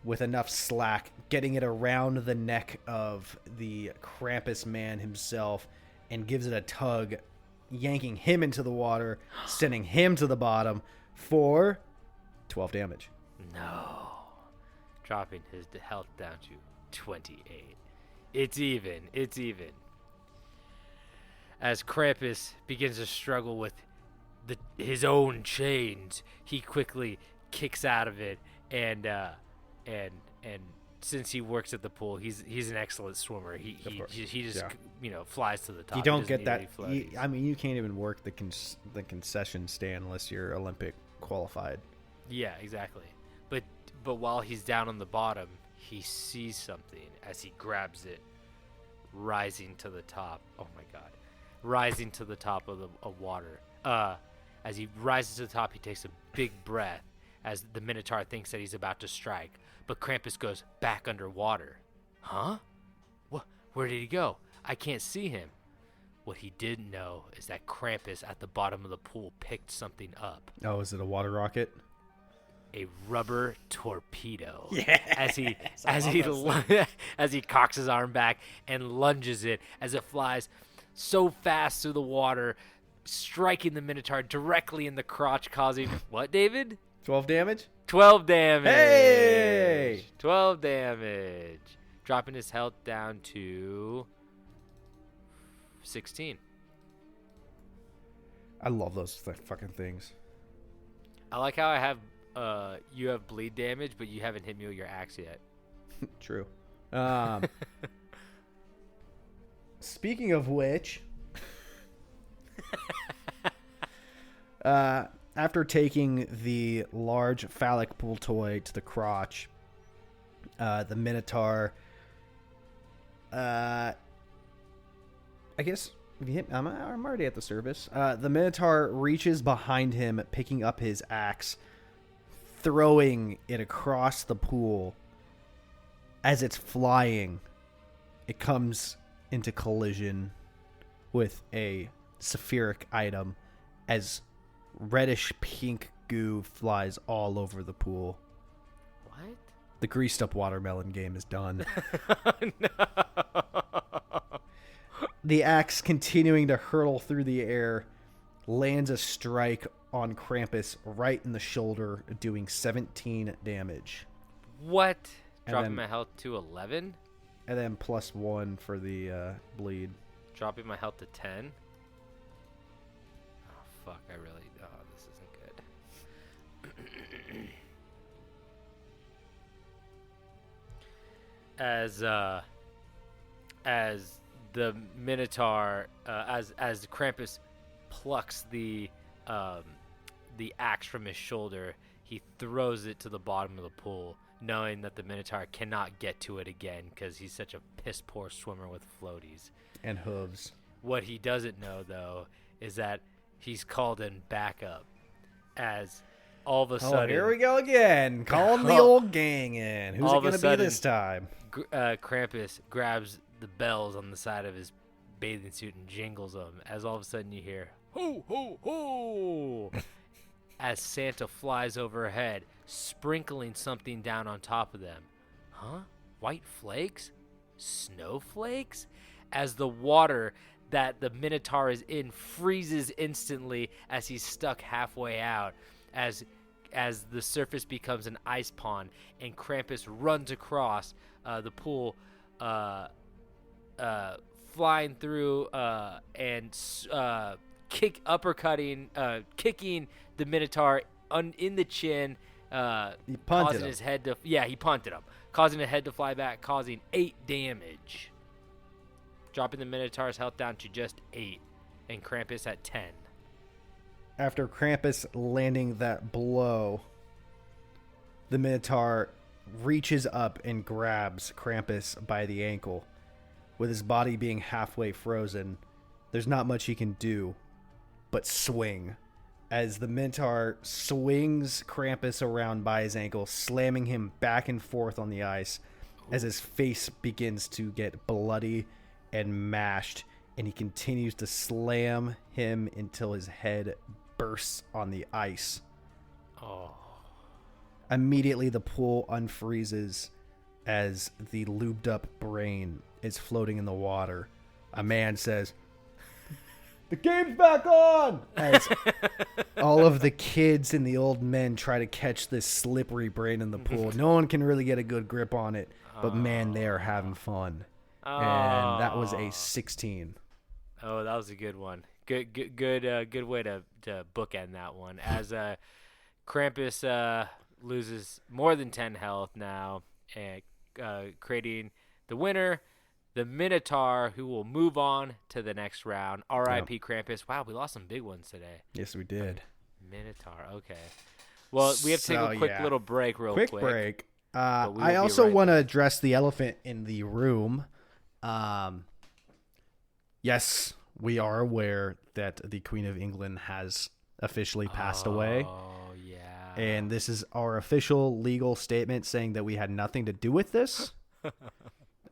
with enough slack, getting it around the neck of the Krampus man himself, and gives it a tug, yanking him into the water, sending him to the bottom for 12 damage. No. Dropping his health down to 28. It's even. As Krampus begins to struggle with his own chains, he quickly kicks out of it, and since he works at the pool, he's an excellent swimmer. He just flies to the top. You don't get that. You can't even work the concession stand unless you're Olympic qualified. Yeah, exactly. But while he's down on the bottom, he sees something as he grabs it, rising to the top. Oh my God. Rising to the top of water. As he rises to the top, he takes a big breath as the Minotaur thinks that he's about to strike. But Krampus goes back underwater. Huh? Where did he go? I can't see him. What he didn't know is that Krampus at the bottom of the pool picked something up. Oh, is it a water rocket? A rubber torpedo. Yeah. As he cocks his arm back and lunges it as it flies so fast through the water, striking the Minotaur directly in the crotch, causing what, David? 12 damage? 12 damage. Hey! 12 damage. Dropping his health down to 16. I love those fucking things. I like how I have you have bleed damage, but you haven't hit me with your axe yet. True. Speaking of which, after taking the large phallic pool toy to the crotch, the Minotaur, I guess I'm already at the surface. The Minotaur reaches behind him, picking up his axe, throwing it across the pool, as it's flying, it comes into collision with a Saphiric item as reddish pink goo flies all over the pool. What? The greased up watermelon game is done. No. The axe, continuing to hurtle through the air, lands a strike on Krampus right in the shoulder, doing 17 damage. What? And Dropping then- my health to 11? And then +1 for the bleed. Dropping my health to 10? Oh, fuck. I really... Oh, this isn't good. As the Minotaur, as Krampus plucks the axe from his shoulder, he throws it to the bottom of the pool, knowing that the Minotaur cannot get to it again because he's such a piss poor swimmer with floaties. And hooves. What he doesn't know, though, is that he's called in backup as all of a Oh, sudden... here we go again. Calling the old gang in. Who's All it of a going to be sudden- this time? Krampus grabs the bells on the side of his bathing suit and jingles them as all of a sudden you hear, ho, ho, ho, as Santa flies overhead, sprinkling something down on top of them. Huh? White flakes? Snowflakes? As the water that the Minotaur is in freezes instantly as he's stuck halfway out, as the surface becomes an ice pond and Krampus runs across the pool, flying through and kicking the Minotaur in the chin, He punted causing him. his head to he punted him, causing his head to fly back, causing 8 damage, dropping the Minotaur's health down to just 8, and Krampus at 10. After Krampus landing that blow, the Minotaur reaches up and grabs Krampus by the ankle. With his body being halfway frozen, there's not much he can do but swing. As the Minotaur swings Krampus around by his ankle, slamming him back and forth on the ice as his face begins to get bloody and mashed, and he continues to slam him until his head bursts on the ice. Oh. Immediately, the pool unfreezes as the lubed up brain is floating in the water. A man says, "The game's back on!" As all of the kids and the old men try to catch this slippery brain in the pool. No one can really get a good grip on it, but man, they are having fun. And that was a 16. Oh, that was a good one. Good way to bookend that one. As Krampus loses more than 10 health now, and creating the winner, the Minotaur, who will move on to the next round. R.I.P. Krampus. Wow, we lost some big ones today. Yes, we did. Minotaur. Okay. Well, we have to take a quick little break, real quick. Quick break. But we will I be also right want to back. address the elephant in the room. Yes, we are aware that the Queen of England has officially passed away. Oh, yeah. And this is our official legal statement saying that we had nothing to do with this.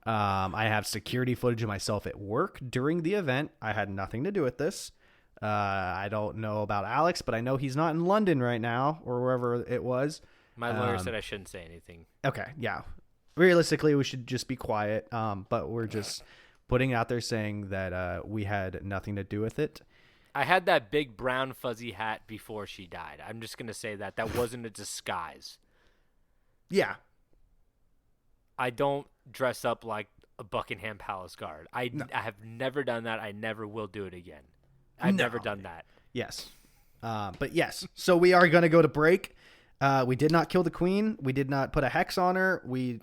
I have security footage of myself at work during the event. I had nothing to do with this. I don't know about Alex, but I know he's not in London right now or wherever it was. My lawyer said I shouldn't say anything. Okay, yeah. Realistically, we should just be quiet. But we're just putting it out there saying that we had nothing to do with it. I had that big brown fuzzy hat before she died. I'm just going to say that. That wasn't a disguise. Yeah. I don't dress up like a Buckingham Palace guard. I have never done that. I never will do it again. I've never done that. Yes. But yes. So we are going to go to break. We did not kill the queen. We did not put a hex on her. We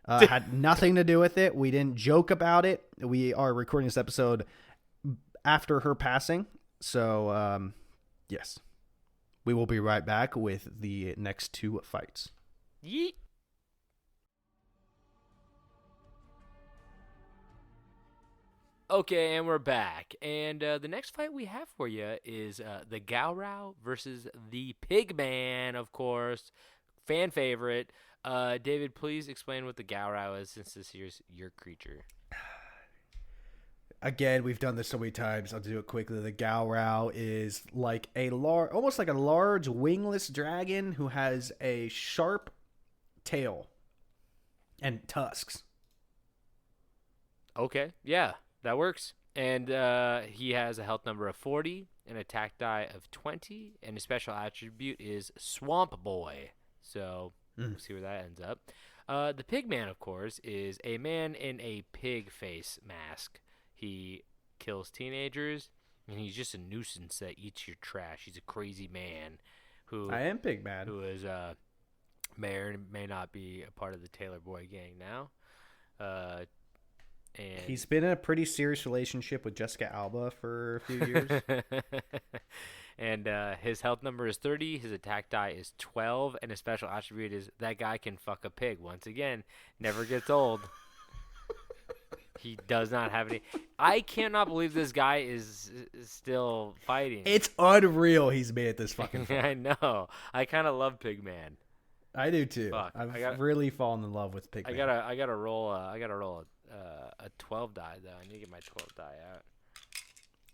had nothing to do with it. We didn't joke about it. We are recording this episode after her passing. So, yes. We will be right back with the next two fights. Yeet. Okay, and we're back. And the next fight we have for you is the Gowrow versus the Pigman, of course. Fan favorite. David, please explain what the Gowrow is, since this here's your creature. Again, we've done this so many times. I'll do it quickly. The Gowrow is like almost like a large wingless dragon who has a sharp tail and tusks. Okay, yeah, that works. And he has a health number of 40, an attack die of 20, and his special attribute is Swamp Boy. So we'll see where that ends up. The Pigman, of course, is a man in a pig face mask. He kills teenagers, and he's just a nuisance that eats your trash. He's a crazy man who I am Pigman. who is may or may not be a part of the Taylor Boy gang now. And He's been in a pretty serious relationship with Jessica Alba for a few years. and his health number is 30, his attack die is 12, and his special attribute is that guy can fuck a pig. Once again, never gets old. He does not have any. I cannot believe this guy is still fighting. It's unreal he's made it this fucking far. I know. I kind of love Pigman. I do too. Fuck, I've really fallen in love with Pigman. I gotta roll a 12 die though. I need to get my 12 die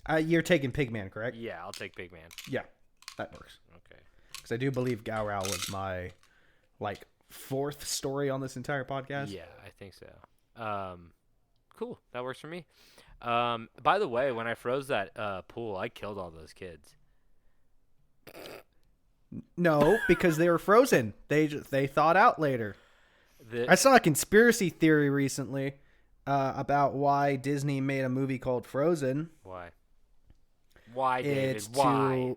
out. You're taking Pigman, correct? Yeah, I'll take Pigman. Yeah, that works. Okay. Because I do believe Gowrow was my fourth story on this entire podcast. Yeah, I think so. Cool. That works for me. By the way, when I froze that pool, I killed all those kids. No, because they were frozen. They thawed out later. The- I saw a conspiracy theory recently about why Disney made a movie called Frozen. Why? Why, David? It's Why?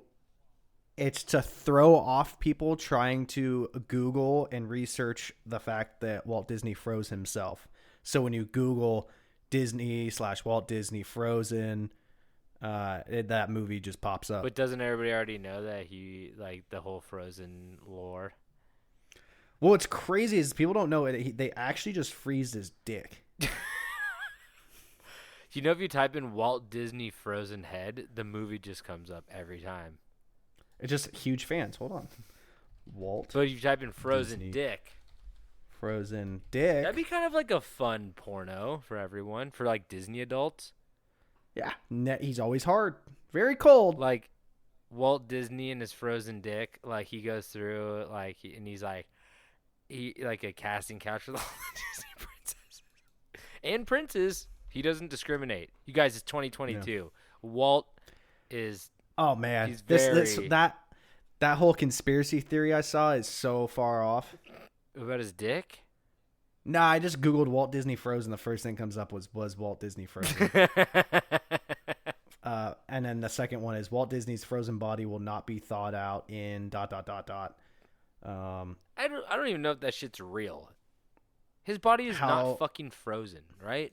It's to throw off people trying to Google and research the fact that Walt Disney froze himself. So when you Google Disney/Walt Disney Frozen, that movie just pops up. But doesn't everybody already know that he, the whole Frozen lore? Well, what's crazy is people don't know it. They actually just freeze his dick. You know, if you type in Walt Disney Frozen head, the movie just comes up every time. It's just huge fans. Hold on. Walt But if you type in Frozen Disney. dick, Frozen dick. that'd be kind of like a fun porno for everyone, for Disney adults. Yeah, he's always hard. Very cold. Like Walt Disney and his frozen dick, he goes through and he's like a casting couch with all the Disney princesses and princes. He doesn't discriminate. You guys, it's 2022. Yeah. Walt is Oh man, he's that whole conspiracy theory I saw is so far off. about his dick. Nah, I just Googled Walt Disney Frozen. The first thing comes up was Walt Disney Frozen. And then the second one is Walt Disney's frozen body will not be thawed out in ... I don't even know if that shit's real. His body is not fucking frozen, right?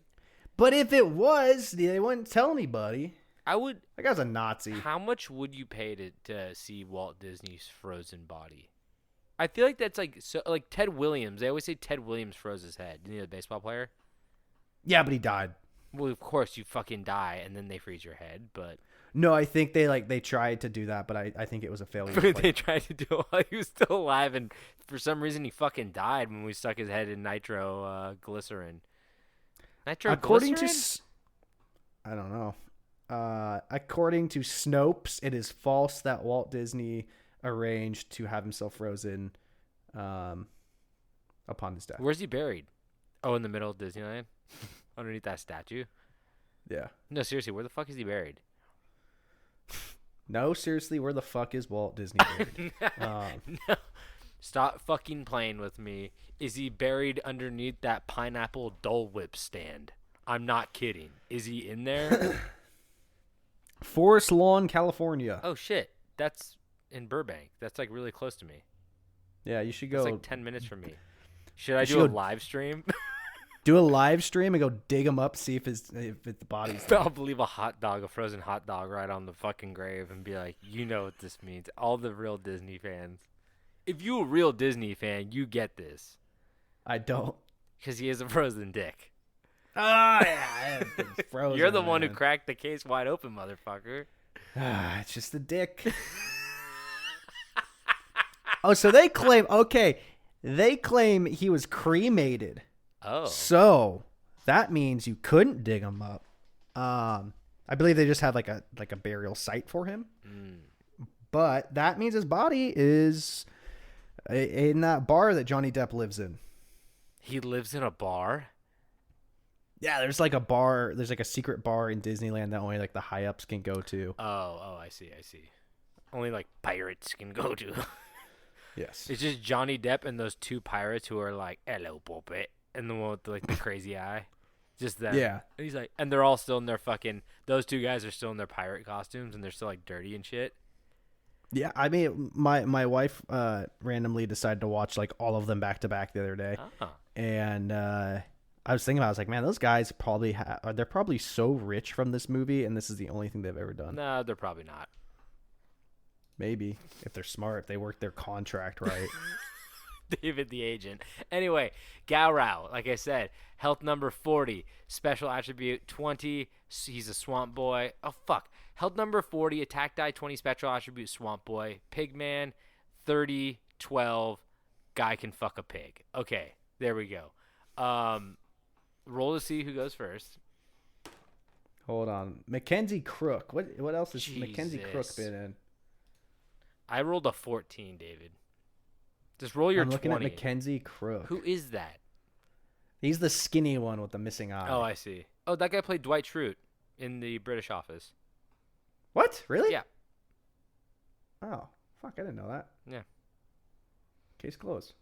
But if it was, they wouldn't tell anybody. I would. That guy's a Nazi. How much would you pay to see Walt Disney's frozen body? I feel like that's like Ted Williams. They always say Ted Williams froze his head. You know, the baseball player. Yeah, but he died. Well, of course you fucking die and then they freeze your head, but No, I think they tried to do that, but I think it was a failure. they tried to do it while he was still alive, and for some reason he fucking died when we stuck his head in nitroglycerin. According Nitroglycerin? to, I don't know. According to Snopes, it is false that Walt Disney arranged to have himself frozen upon his death. Where's he buried? Oh, in the middle of Disneyland, underneath that statue. Yeah. No, seriously, where the fuck is he buried? No, seriously, where the fuck is Walt Disney buried? No. Stop fucking playing with me. Is he buried underneath that pineapple Dole Whip stand? I'm not kidding. Is he in there? Forest Lawn, California. Oh, shit. That's in Burbank. That's really close to me. Yeah, you should It's go 10 minutes from me. Should I should do a go- live stream? do a live stream and go dig him up, see if the body's there. I'll leave a frozen hot dog right on the fucking grave and be like, you know what this means. All the real Disney fans. If you a real Disney fan, you get this. I don't. Because he has a frozen dick. Yeah, it's frozen, You're the one who man. cracked the case wide open, motherfucker. It's just the dick. Oh, so they claim, okay, They claim he was cremated. Oh. So that means you couldn't dig him up. I believe they just have like a burial site for him. But that means his body is in that bar that Johnny Depp lives in. He lives in a bar? Yeah, there's like a bar. There's like a secret bar in Disneyland that only like the high ups can go to. Oh, I see. Only like pirates can go to. Yes. It's just Johnny Depp and those two pirates who are like, "Hello, puppet," and the one with like the crazy eye. Just that. Yeah. And he's like, and they're all still in their fucking. Those two guys are still in their pirate costumes, and they're still like dirty and shit. Yeah, I mean, my wife randomly decided to watch like all of them back to back the other day, and I was thinking about, I was like, man, those guys probably they're probably so rich from this movie, and this is the only thing they've ever done. No, they're probably not. Maybe if they're smart, if they work their contract right. David the agent. Anyway, Gowrow, like I said, health number 40, special attribute 20. He's a swamp boy. Oh fuck. Health number 40, attack die 20, special attribute swamp boy. Pigman 30, 12. Guy can fuck a pig. Okay, there we go. Roll to see who goes first. Hold on, Mackenzie Crook. What else has Mackenzie Crook been in? I rolled a 14, David. Just roll your 20. I'm looking at Mackenzie Crook. Who is that? He's the skinny one with the missing eye. Oh, I see. Oh, that guy played Dwight Schrute in the British Office. What? Really? Yeah. Oh, fuck! I didn't know that. Yeah. Case closed.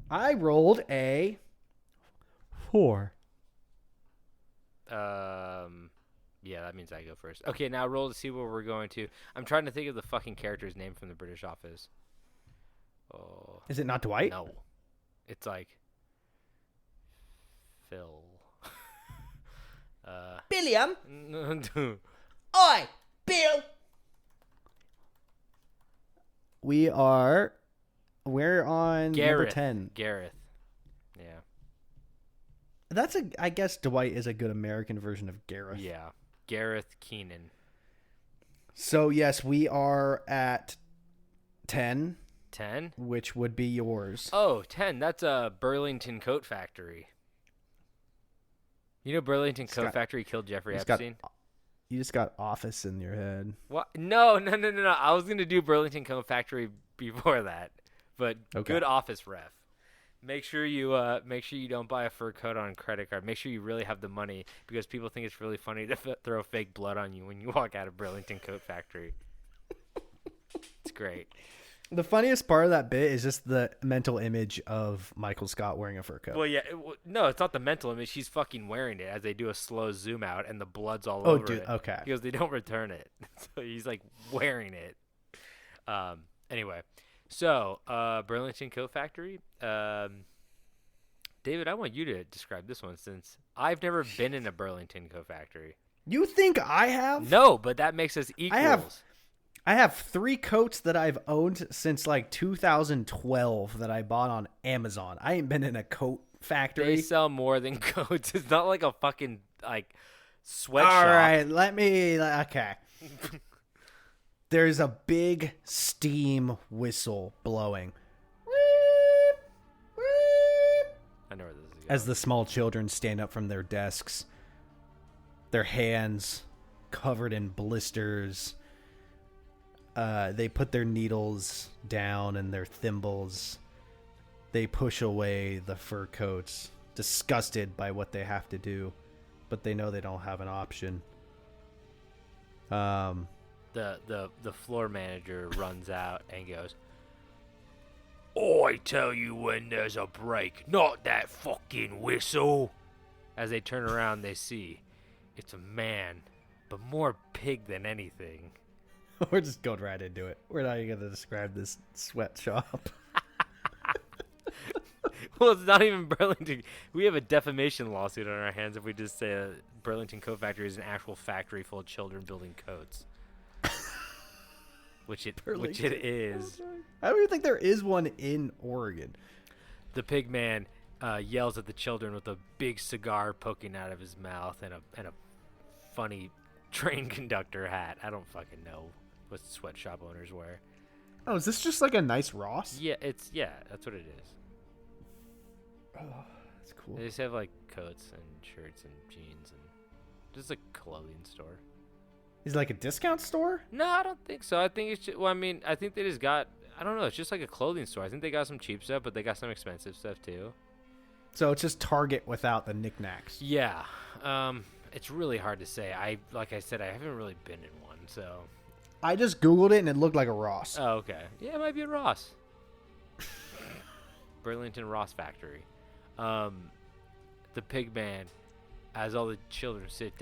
I rolled a 4. Yeah, that means I go first. Okay, now roll to see where we're going to. I'm trying to think of the fucking character's name from the British Office. Oh. Is it not Dwight? No. It's like Phil. Billiam. No. Oi, Bill. We're on number 10. Gareth. Yeah. I guess Dwight is a good American version of Gareth. Yeah. Gareth Keenan. So yes, we are at 10. 10? Which would be yours. Oh, 10. That's a Burlington Coat Factory. You know Burlington Coat Factory killed Jeffrey Epstein? You just got Office in your head. What? No. I was going to do Burlington Coat Factory before that. But Okay. Good Office ref. Make sure you don't buy a fur coat on credit card. Make sure you really have the money, because people think it's really funny to throw fake blood on you when you walk out of Burlington Coat Factory. It's great. The funniest part of that bit is just the mental image of Michael Scott wearing a fur coat. Well, yeah. No, it's not the mental image. She's fucking wearing it as they do a slow zoom out, and the blood's all over dude, it. okay. Because they don't return it. So he's, like, wearing it. Anyway. So, Burlington Coat Factory. David, I want you to describe this one, since I've never been in a Burlington Coat Factory. You think I have? No, but that makes us equals. I have 3 coats that I've owned since like 2012 that I bought on Amazon. I ain't been in a coat factory. They sell more than coats. It's not like a fucking like sweatshop. All right, okay. There's a big steam whistle blowing. I know where this is going. As the small children stand up from their desks, their hands covered in blisters. They put their needles down and their thimbles. They push away the fur coats, disgusted by what they have to do, but they know they don't have an option. The floor manager runs out and goes, "I tell you when there's a break, not that fucking whistle." As they turn around, they see it's a man, but more pig than anything. We're just going right into it. We're not even going to describe this sweatshop. Well, it's not even Burlington. We have a defamation lawsuit on our hands if we just say Burlington Coat Factory is an actual factory full of children building coats. which it is. I don't even think there is one in Oregon. The pig man yells at the children with a big cigar poking out of his mouth and a funny train conductor hat. I don't fucking know what sweatshop owners wear. Oh, is this just like a nice Ross? Yeah, that's what it is. Oh, that's cool. They just have like coats and shirts and jeans and just a clothing store. Is it like a discount store? No, I don't think so. I think it's just, well, I mean, I think they just got, I don't know, it's just like a clothing store. I think they got some cheap stuff, but they got some expensive stuff too. So it's just Target without the knickknacks. Yeah. It's really hard to say. Like I said, I haven't really been in one, so. I just Googled it and it looked like a Ross. Oh, okay. Yeah, it might be a Ross. Burlington Ross Factory. The Pigman, as all the children sit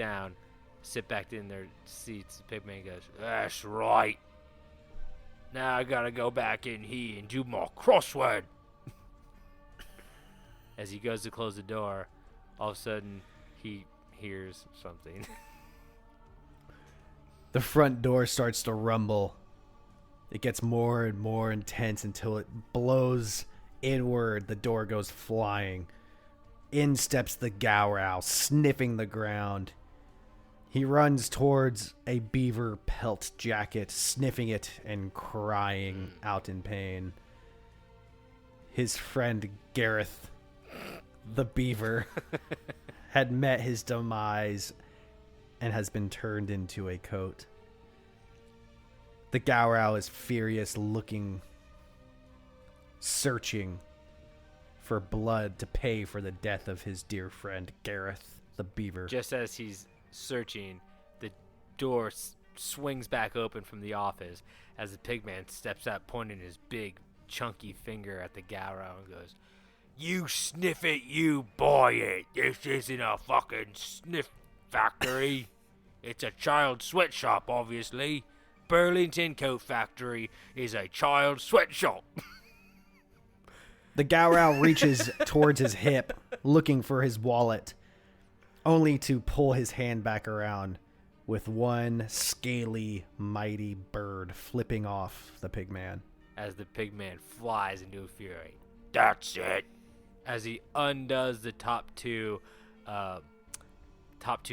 back in their seats, the Pigman goes, "That's right. Now I gotta go back in here and do more crossword." As he goes to close the door, all of a sudden he hears something. The front door starts to rumble. It gets more and more intense until it blows inward. The door goes flying. In steps the Gowrow, sniffing the ground. He runs towards a beaver pelt jacket, sniffing it and crying out in pain. His friend Gareth, the beaver, had met his demise and has been turned into a coat. The Gowrow is furious, looking, searching for blood to pay for the death of his dear friend Gareth, the beaver. Just as he's searching, the door swings back open from the office as the Pigman steps out, pointing his big, chunky finger at the Gowrow and goes, "You sniff it, you buy it. This isn't a fucking sniff factory. It's a child sweatshop, obviously. Burlington Coat Factory is a child sweatshop." The Gowrow reaches towards his hip, looking for his wallet, only to pull his hand back around with one scaly, mighty bird flipping off the Pigman. As the Pigman flies into a fury. "That's it." As he undoes the top two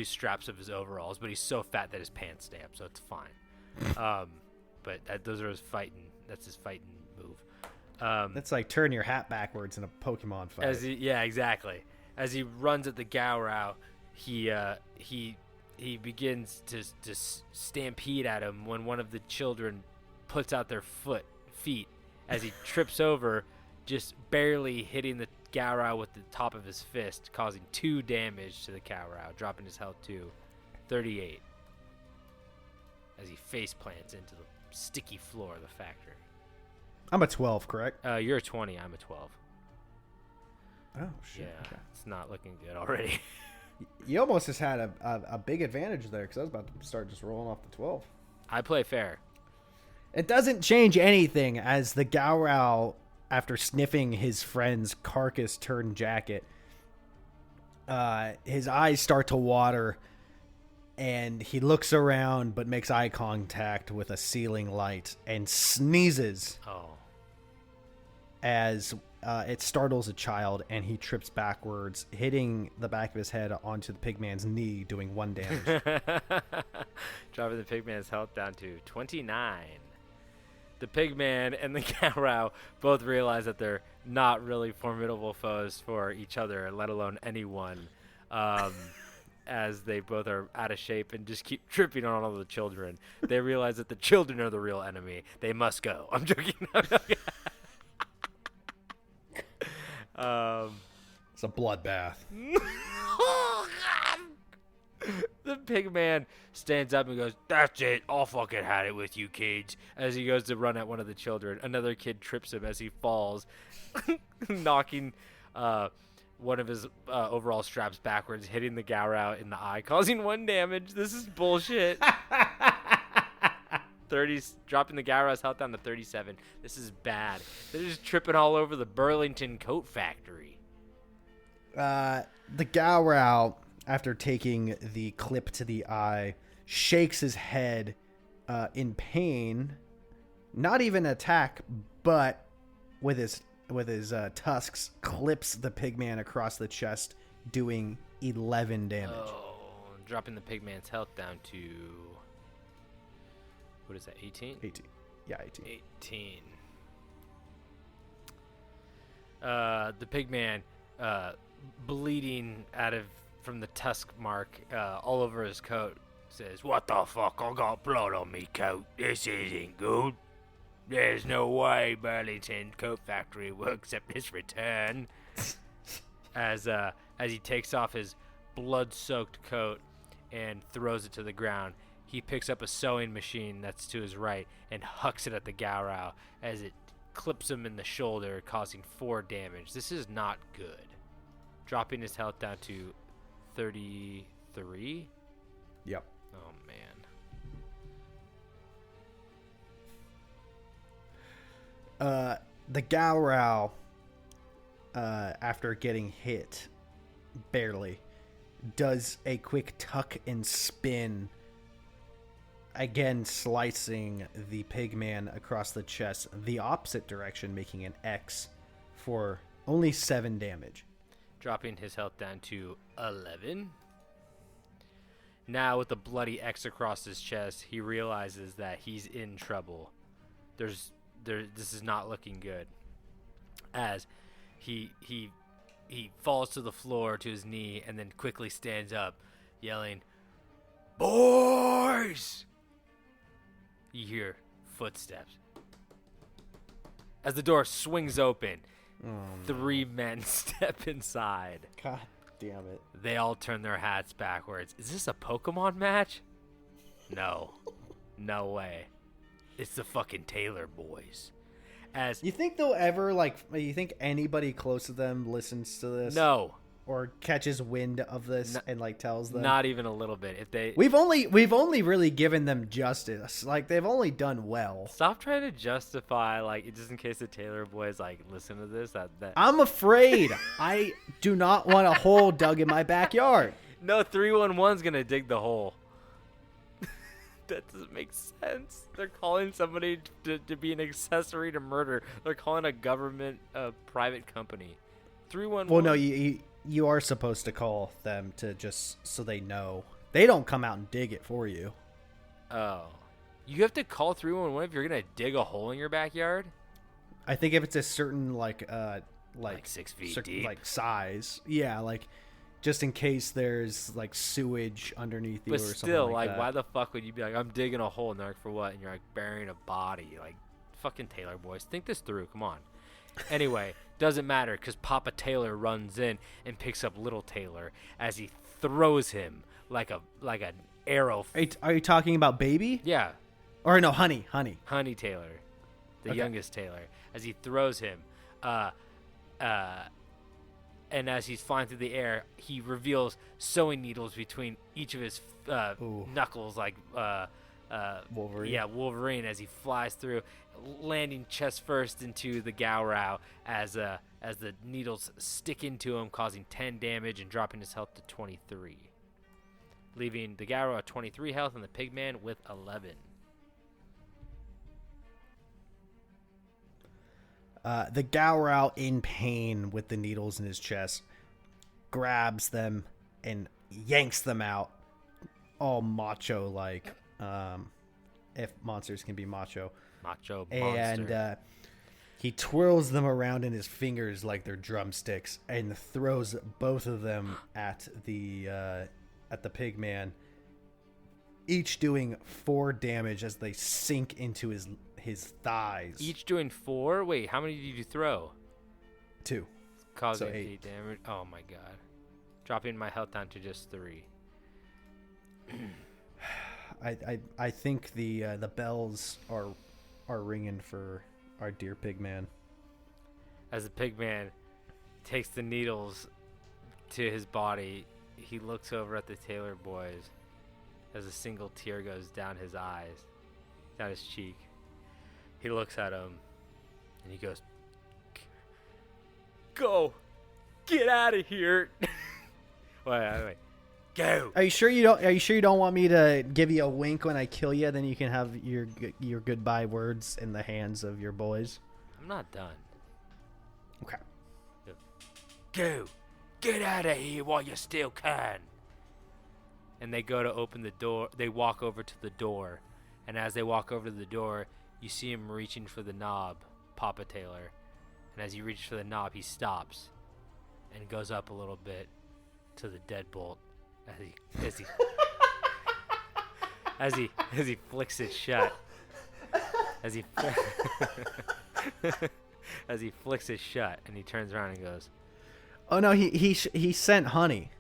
straps of his overalls, but he's so fat that his pants stay up, so it's fine. But those are his fighting. That's his fighting move. That's like turn your hat backwards in a Pokemon fight. Yeah, exactly. As he runs at the Gowrow, he begins to stampede at him when one of the children puts out their feet as he trips over, just barely hitting the Gowrow with the top of his fist, causing 2 damage to the Gowrow, dropping his health to 38 as he face plants into the sticky floor of the factory. I'm a 12, correct? You're a 20, I'm a 12. Oh, shit. Yeah, Okay. it's not looking good already. You almost just had a big advantage there because I was about to start just rolling off the 12. I play fair. It doesn't change anything as the Gowrow, after sniffing his friend's carcass-turned jacket, his eyes start to water, and he looks around but makes eye contact with a ceiling light and sneezes as it startles a child, and he trips backwards, hitting the back of his head onto the Pigman's knee, doing 1 damage. Dropping the Pigman's health down to 29. The Pigman and the Gowrow both realize that they're not really formidable foes for each other, let alone anyone, as they both are out of shape and just keep tripping on all the children. They realize that the children are the real enemy. They must go. I'm joking. It's a bloodbath. The Pigman stands up and goes, "That's it. I'll fucking had it with you kids." As he goes to run at one of the children, another kid trips him as he falls, knocking one of his overall straps backwards, hitting the Gowrow in the eye, causing 1 damage. This is bullshit. 30, dropping the Gowrow's health down to 37. This is bad. They're just tripping all over the Burlington Coat Factory. The Gowrow, after taking the clip to the eye, shakes his head in pain. Not even attack, but with his tusks, clips the Pigman across the chest, doing 11 damage. Oh, dropping the Pigman's health down to, what is that, 18? 18. Yeah, 18. 18. The Pigman, bleeding from the tusk mark all over his coat, says, "What the fuck? I got blood on me coat. This isn't good. There's no way Burlington Coat Factory will accept this return." As he takes off his blood-soaked coat and throws it to the ground, he picks up a sewing machine that's to his right and hucks it at the Gowrow as it clips him in the shoulder, causing 4 damage. This is not good. Dropping his health down to 33. Yep. Oh, man. The Gowrow, after getting hit, barely, does a quick tuck and spin, again slicing the Pigman across the chest the opposite direction, making an X for only 7 damage. Dropping his health down to 11. Now, with the bloody X across his chest, he realizes that he's in trouble. This is not looking good. As he falls to the floor to his knee and then quickly stands up, yelling, "Boys!" You hear footsteps. As the door swings open, 3 men step inside. God damn it. They all turn their hats backwards. Is this a Pokemon match? No. No way. It's the fucking Taylor boys. As You think they'll ever, you think anybody close to them listens to this? No. Or catches wind of this and, tells them? Not even a little bit. If they We've only really given them justice. They've only done well. Stop trying to justify, just in case the Taylor boys, listen to this. That I'm afraid. I do not want a hole dug in my backyard. No, 311's gonna dig the hole. That doesn't make sense. They're calling somebody to be an accessory to murder. They're calling a government private company. 311. Well, no, you are supposed to call them to just so they know. They don't come out and dig it for you. Oh. You have to call 311 if you're going to dig a hole in your backyard? I think if it's a certain, 6 feet deep? Size. Yeah, just in case there's, sewage underneath you But or something still, like that. why the fuck would you be like, I'm digging a hole? And they're like, for what? And you're burying a body. Fucking Taylor boys. Think this through. Come on. Anyway, doesn't matter because Papa Taylor runs in and picks up Little Taylor as he throws him like an arrow. Are you talking about Baby? Yeah, Or no, Honey. Honey Taylor, the Okay. youngest Taylor, as he throws him. And as he's flying through the air, he reveals sewing needles between each of his knuckles, Wolverine. Yeah, Wolverine, as he flies through, landing chest first into the Gowrow as the needles stick into him, causing 10 damage and dropping his health to 23. Leaving the Gowrow at 23 health and the Pigman with 11. The Gowrow, in pain with the needles in his chest, grabs them and yanks them out, all macho-like, if monsters can be macho. Macho monster. And he twirls them around in his fingers like they're drumsticks and throws both of them at the Pigman, each doing 4 damage as they sink into his thighs. Each doing 4? Wait, how many did you throw? 2. Causing So 8 damage. Oh my god. Dropping my health down to just 3. I think the bells are ringing for our dear Pigman. As the Pigman takes the needles to his body, he looks over at the Taylor boys as a single tear goes down his eyes, down his cheek. He looks at him and he goes, "Go! Get out of here!" wait. Go! Are you sure you don't want me to give you a wink when I kill you? Then you can have your goodbye words in the hands of your boys. I'm not done. Okay. Go! Get out of here while you still can! And they go to open the door. They walk over to the door. And as they walk over to the door, you see him reaching for the knob, Papa Taylor. And as he reaches for the knob, he stops and goes up a little bit to the deadbolt as he flicks it shut. As he flicks it shut, and he turns around and goes, Oh no, he sent Honey.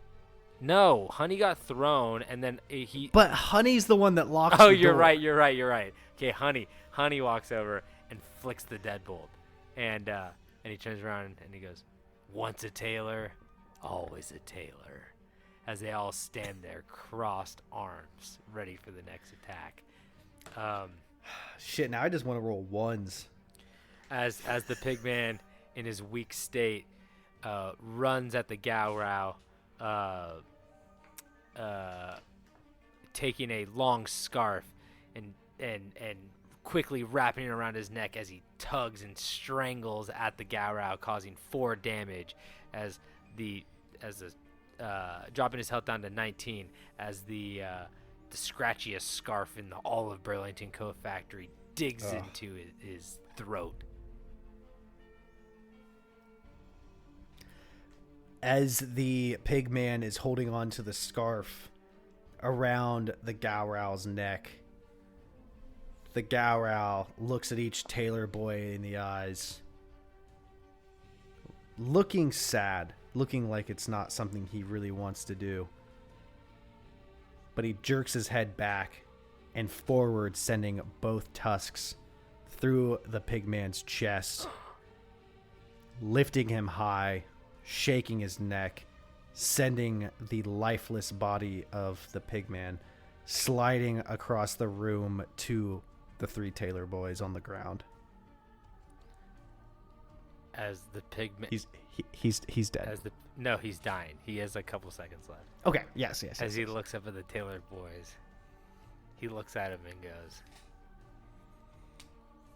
"No, Honey got thrown, and then he." But Honey's the one that locks. Oh, the you're door. right. You're right. Okay, Honey walks over and flicks the deadbolt, and he turns around and he goes, "Once a tailor, always a tailor." As they all stand there, crossed arms, ready for the next attack. Shit, now I just want to roll ones. As the Pigman, in his weak state, runs at the Gowrow, taking a long scarf and quickly wrapping it around his neck as he tugs and strangles at the Gowrow, causing 4 damage. As the dropping his health down to 19, as the scratchiest scarf in all of Burlington Coat Factory digs into his throat. As the Pigman is holding on to the scarf around the Gowrow's neck, the Gowrow looks at each tailor boy in the eyes, looking sad, looking like it's not something he really wants to do. But he jerks his head back and forward, sending both tusks through the Pigman's chest, lifting him high, shaking his neck, sending the lifeless body of the Pigman sliding across the room to the 3 tailor boys on the ground. As the Pigman, he's dead. No, he's dying. He has a couple seconds left. Okay. Yes. As he looks up at the tailor boys, he looks at him and goes,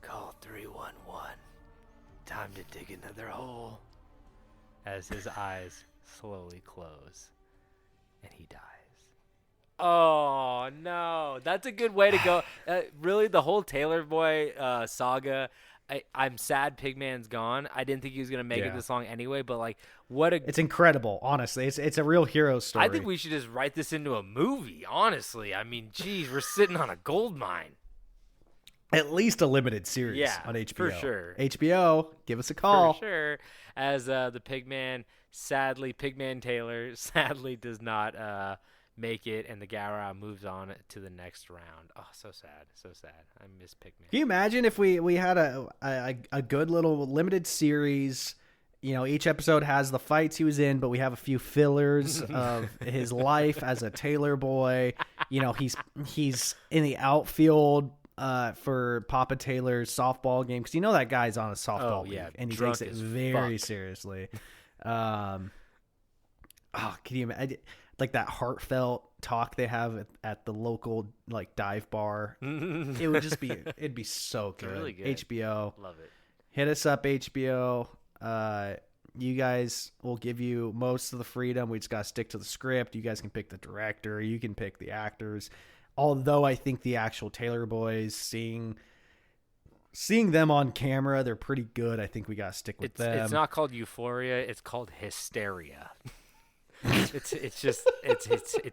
"Call 311. Time to dig another hole." As his eyes slowly close, and he dies. Oh no, that's a good way to go. Really, the whole Taylor Boy saga. I'm sad Pigman's gone. I didn't think he was gonna make it this long anyway. But like, it's incredible. Honestly, it's a real hero story. I think we should just write this into a movie. Honestly, I mean, geez, we're sitting on a gold mine. At least a limited series on HBO. For sure. HBO, give us a call. For sure. As the Pigman, Pigman Taylor sadly does not make it, and the Gowrow moves on to the next round. Oh, so sad. I miss Pigman. Can you imagine if we had a good little limited series? You know, each episode has the fights he was in, but we have a few fillers of his life as a tailor boy. You know, he's in the outfield for Papa Taylor's softball game, because you know that guy's on a softball league, and he takes it very seriously. Can you imagine like that heartfelt talk they have at the local like dive bar? It'd be so good. Really good. HBO, Love it. hit us up, HBO. You guys will give you most of the freedom. We just gotta stick to the script. You guys can pick the director. You can pick the actors. Although I think the actual Taylor boys, seeing them on camera, they're pretty good. I think we gotta stick with them. It's not called Euphoria. It's called Hysteria. it's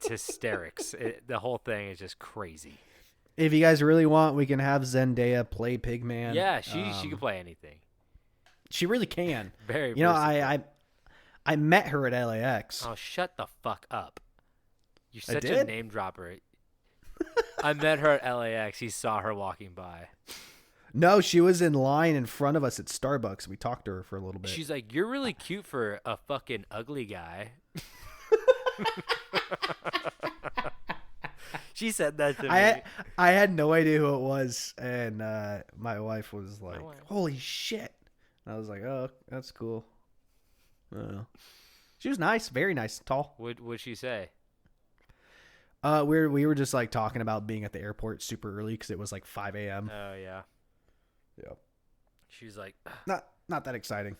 hysterics. The whole thing is just crazy. If you guys really want, we can have Zendaya play Pigman. Yeah, she can play anything. She really can. Very. You know, I met her at LAX. Oh, shut the fuck up! You're such did? a name dropper. I met her at LAX. He saw her walking by. No, she was in line in front of us at Starbucks. We talked to her for a little bit. She's like, "You're really cute for a fucking ugly guy." She said that to me. I had no idea who it was, and my wife was like, "Holy shit!" And I was like, "Oh, that's cool." She was nice, very nice, tall. What'd she say? We were just like talking about being at the airport super early because it was like 5 a.m. Oh yeah. Yeah. She's like, not that exciting.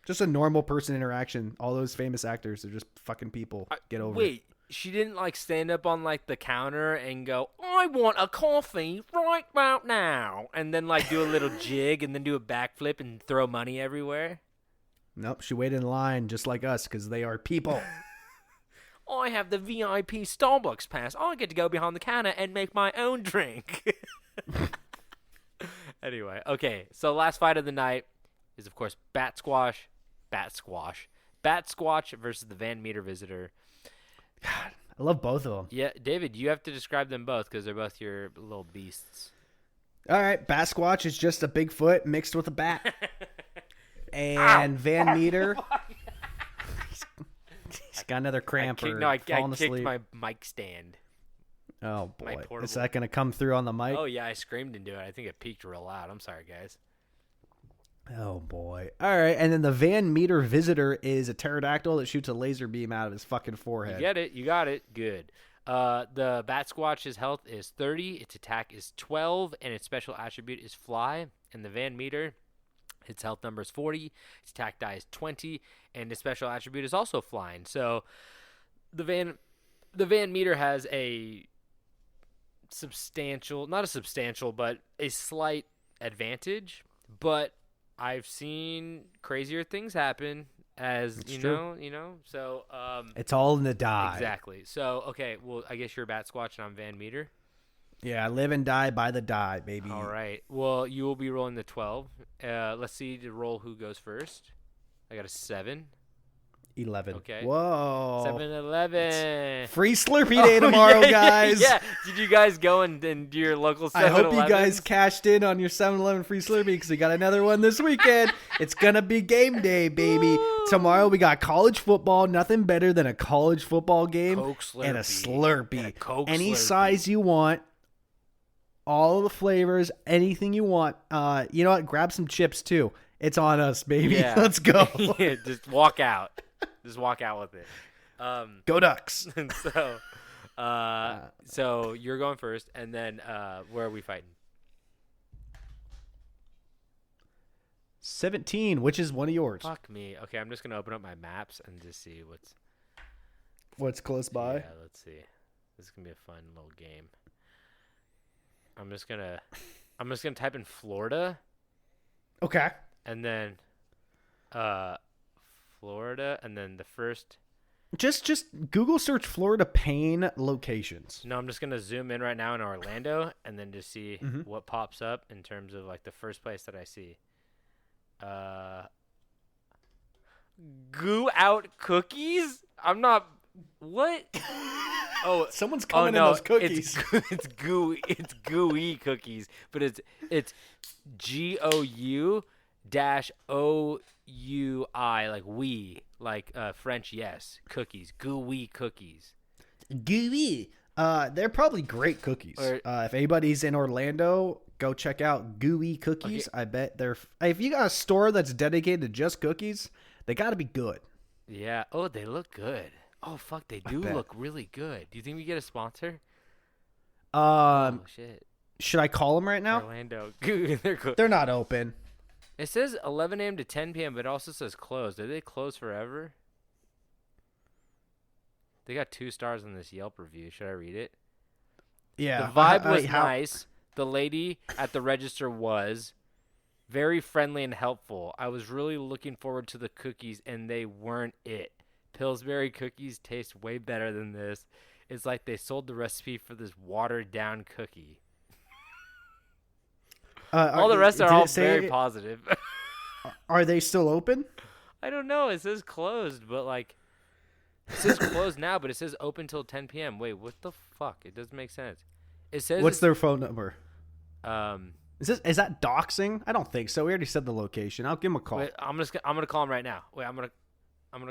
Just a normal person interaction. All those famous actors are just fucking people. Get over it. Wait, she didn't like stand up on like the counter and go, "I want a coffee right about now," and then like do a little jig and then do a backflip and throw money everywhere. Nope, she waited in line just like us because they are people. I have the VIP Starbucks pass. I get to go behind the counter and make my own drink. Anyway, okay. So last fight of the night is, of course, Batsquatch versus the Van Meter Visitor. God, I love both of them. Yeah, David, you have to describe them both because they're both your little beasts. All right, Batsquatch is just a Bigfoot mixed with a bat. And Van Meter, he's got another cramp or I falling kicked asleep. my mic stand. Oh, my boy. portable. Is that going to come through on the mic? Oh, yeah, I screamed into it. I think it peaked real loud. I'm sorry, guys. Oh, boy. All right, and then the Van Meter Visitor is a pterodactyl that shoots a laser beam out of his fucking forehead. You get it. You got it. Good. The Batsquatch's health is 30, its attack is 12, and its special attribute is fly. And the Van Meter, its health number is 40, its attack die is 20, and its special attribute is also flying. So the Van Meter has a but a slight advantage. But I've seen crazier things happen, as It's you true. know. So It's all in the die. exactly. So okay, well, I guess you're Batsquatch and I'm Van Meter. Yeah, I live and die by the die, baby. All right. Well, you will be rolling the 12. Let's see to roll who goes first. I got a 7. 11. Okay. Whoa. 7-Eleven. Free Slurpee Day tomorrow, guys. Yeah. Did you guys go and do your local 7-Eleven? I hope you guys cashed in on your 7-Eleven free Slurpee because we got another one this weekend. It's going to be game day, baby. Tomorrow we got college football. Nothing better than a college football game Coke Slurpee. and a Slurpee. And a Coke Any Slurpee. size you want. All the flavors, anything you want. You know what? Grab some chips too. It's on us, baby. Yeah. Let's go. Yeah, just walk out. Just walk out with it. Go Ducks. And so you're going first, and then where are we fighting? 17, which is one of yours. Fuck me. Okay, I'm just gonna open up my maps and just see What's close by? Yeah, let's see. This is gonna be a fun little game. I'm just gonna type in Florida Okay. and then Florida and then the first. Just Google search Florida pain locations. No, I'm just gonna zoom in right now in Orlando and then just see Mhm. what pops up in terms of like the first place that I see. Goo out cookies? I'm not. What? Oh, Someone's oh coming no, in those cookies. It's gooey cookies, but it's GOU-OUI like we like French yes cookies gooey cookies. Gooey. They're probably great cookies. Or- If anybody's in Orlando, go check out Gooey Cookies. Okay. I bet they're. If you got a store that's dedicated to just cookies, they got to be good. Yeah. Oh, they look good. Oh fuck, they do bet. look really good. Do you think we get a sponsor? Oh Shit. should I call them right now? Orlando. They're cool. They're not open. It says 11 a.m. to 10 p.m., but it also says closed. Are they closed forever? They got 2 stars on this Yelp review. Should I read it? Yeah. The vibe was nice. The lady at the register was very friendly and helpful. I was really looking forward to the cookies, and they weren't it. Pillsbury cookies taste way better than this. It's like they sold the recipe for this watered-down cookie. All the rest are all very positive. Are they still open? I don't know. It says closed, but like it says closed now, but it says open till 10 p.m. Wait, what the fuck? It doesn't make sense. It says What's their phone number? um. Is that doxing? I don't think so. We already said the location. I'll give him a call. Wait, I'm gonna call him right now. Wait, I'm gonna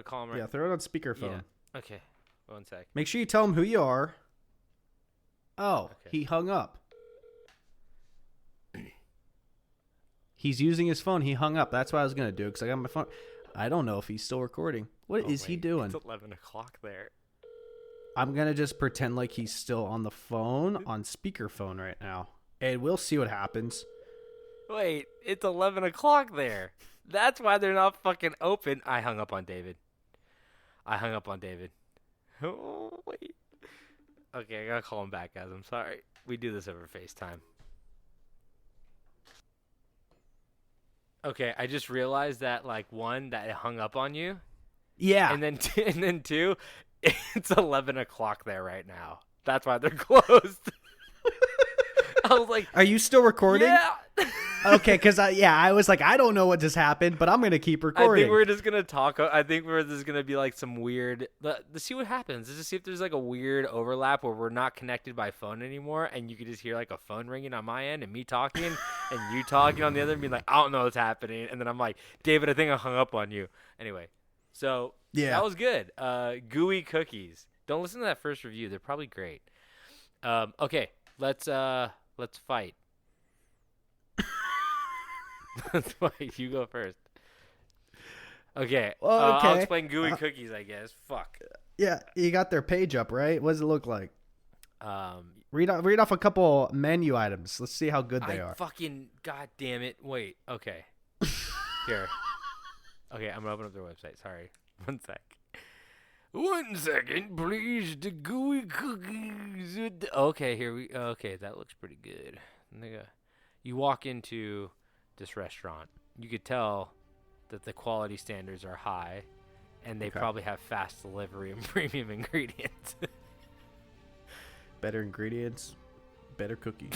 call him right. Yeah, throw it on speakerphone. Yeah. Okay. 1 sec. Make sure you tell him who you are. Oh, Okay. he hung up. He's using his phone. He hung up. That's what I was going to do because I got my phone. I don't know if he's still recording. What is he doing? It's 11 o'clock there. I'm going to just pretend like he's still on the phone on speakerphone right now. And we'll see what happens. Wait, it's 11 o'clock there. That's why they're not fucking open. I hung up on David. Oh, wait. Okay, I gotta call him back, guys. I'm sorry. We do this over FaceTime. Okay, I just realized that, like, one, that it hung up on you. Yeah. And then, and then two, it's 11 o'clock there right now. That's why they're closed. I was like, are you still recording? yeah. Okay, because I was like, I don't know what just happened, but I'm gonna keep I recording. think we're just gonna talk. I think we're just gonna be like some weird. Let's see what happens. Let's just see if there's like a weird overlap where we're not connected by phone anymore, and you could just hear like a phone ringing on my end and me talking, and you talking on the other, and being like, I don't know what's happening, and then I'm like, David, I think I hung up on you. Anyway, so Yeah. that was good. Gooey cookies. Don't listen to that first review. They're probably great. Okay, let's fight. Let's fight. You go first. Okay. Well, okay. I'll explain gooey cookies, I guess. Fuck. Yeah, you got their page up, right? What does it look like? Read Read off a couple menu items. Let's see how good they I are. fucking god damn it. Wait. Okay. Here. Okay, I'm gonna open up their website. Sorry. 1 sec. 1 second, please. The gooey cookies. Okay, here we. Okay, that looks pretty good. You walk into this restaurant. You could tell that the quality standards are high, and they probably have fast delivery and premium ingredients. Better ingredients, better cookies.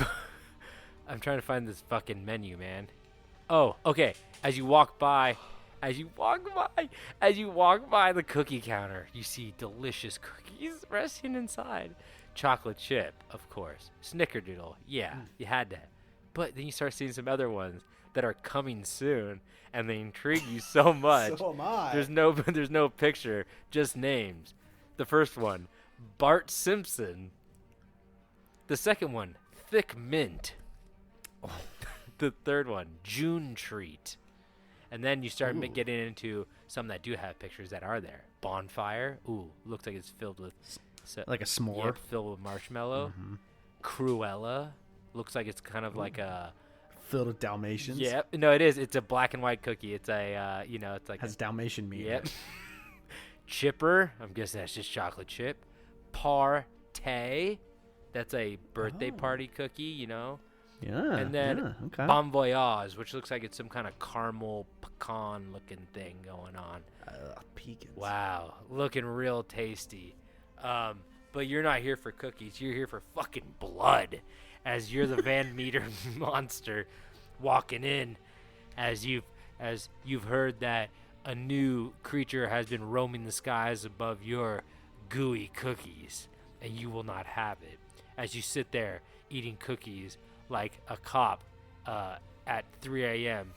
I'm trying to find this fucking menu, man. Oh, okay. As you walk by the cookie counter, you see delicious cookies resting inside. Chocolate chip, of course. Snickerdoodle, yeah, you had that. But then you start seeing some other ones that are coming soon, and they intrigue you so much. So am I. There's no picture, just names. The first one, Bart Simpson. The second one, Thick Mint. The third one, June Treat. And then you start getting into some that do have pictures that are there. Bonfire. Ooh, looks like it's filled with... like a s'more. Yep, filled with marshmallow. Mm-hmm. Cruella. Looks like it's kind of like a... Filled with Dalmatians. Yep. No, it is. It's a black and white cookie. It's a, it's like... Has Dalmatian meat. Yep. Chipper. I'm guessing that's just chocolate chip. Partay. That's a birthday party cookie, Yeah. And then okay. Bon Voyage, which looks like it's some kind of caramel pecan looking thing going on. Pecans. Wow, looking real tasty. But you're not here for cookies. You're here for fucking blood, as you're the Van Meter monster walking in, as you've heard that a new creature has been roaming the skies above your gooey cookies, and you will not have it. As you sit there eating cookies like a cop at 3 a.m.,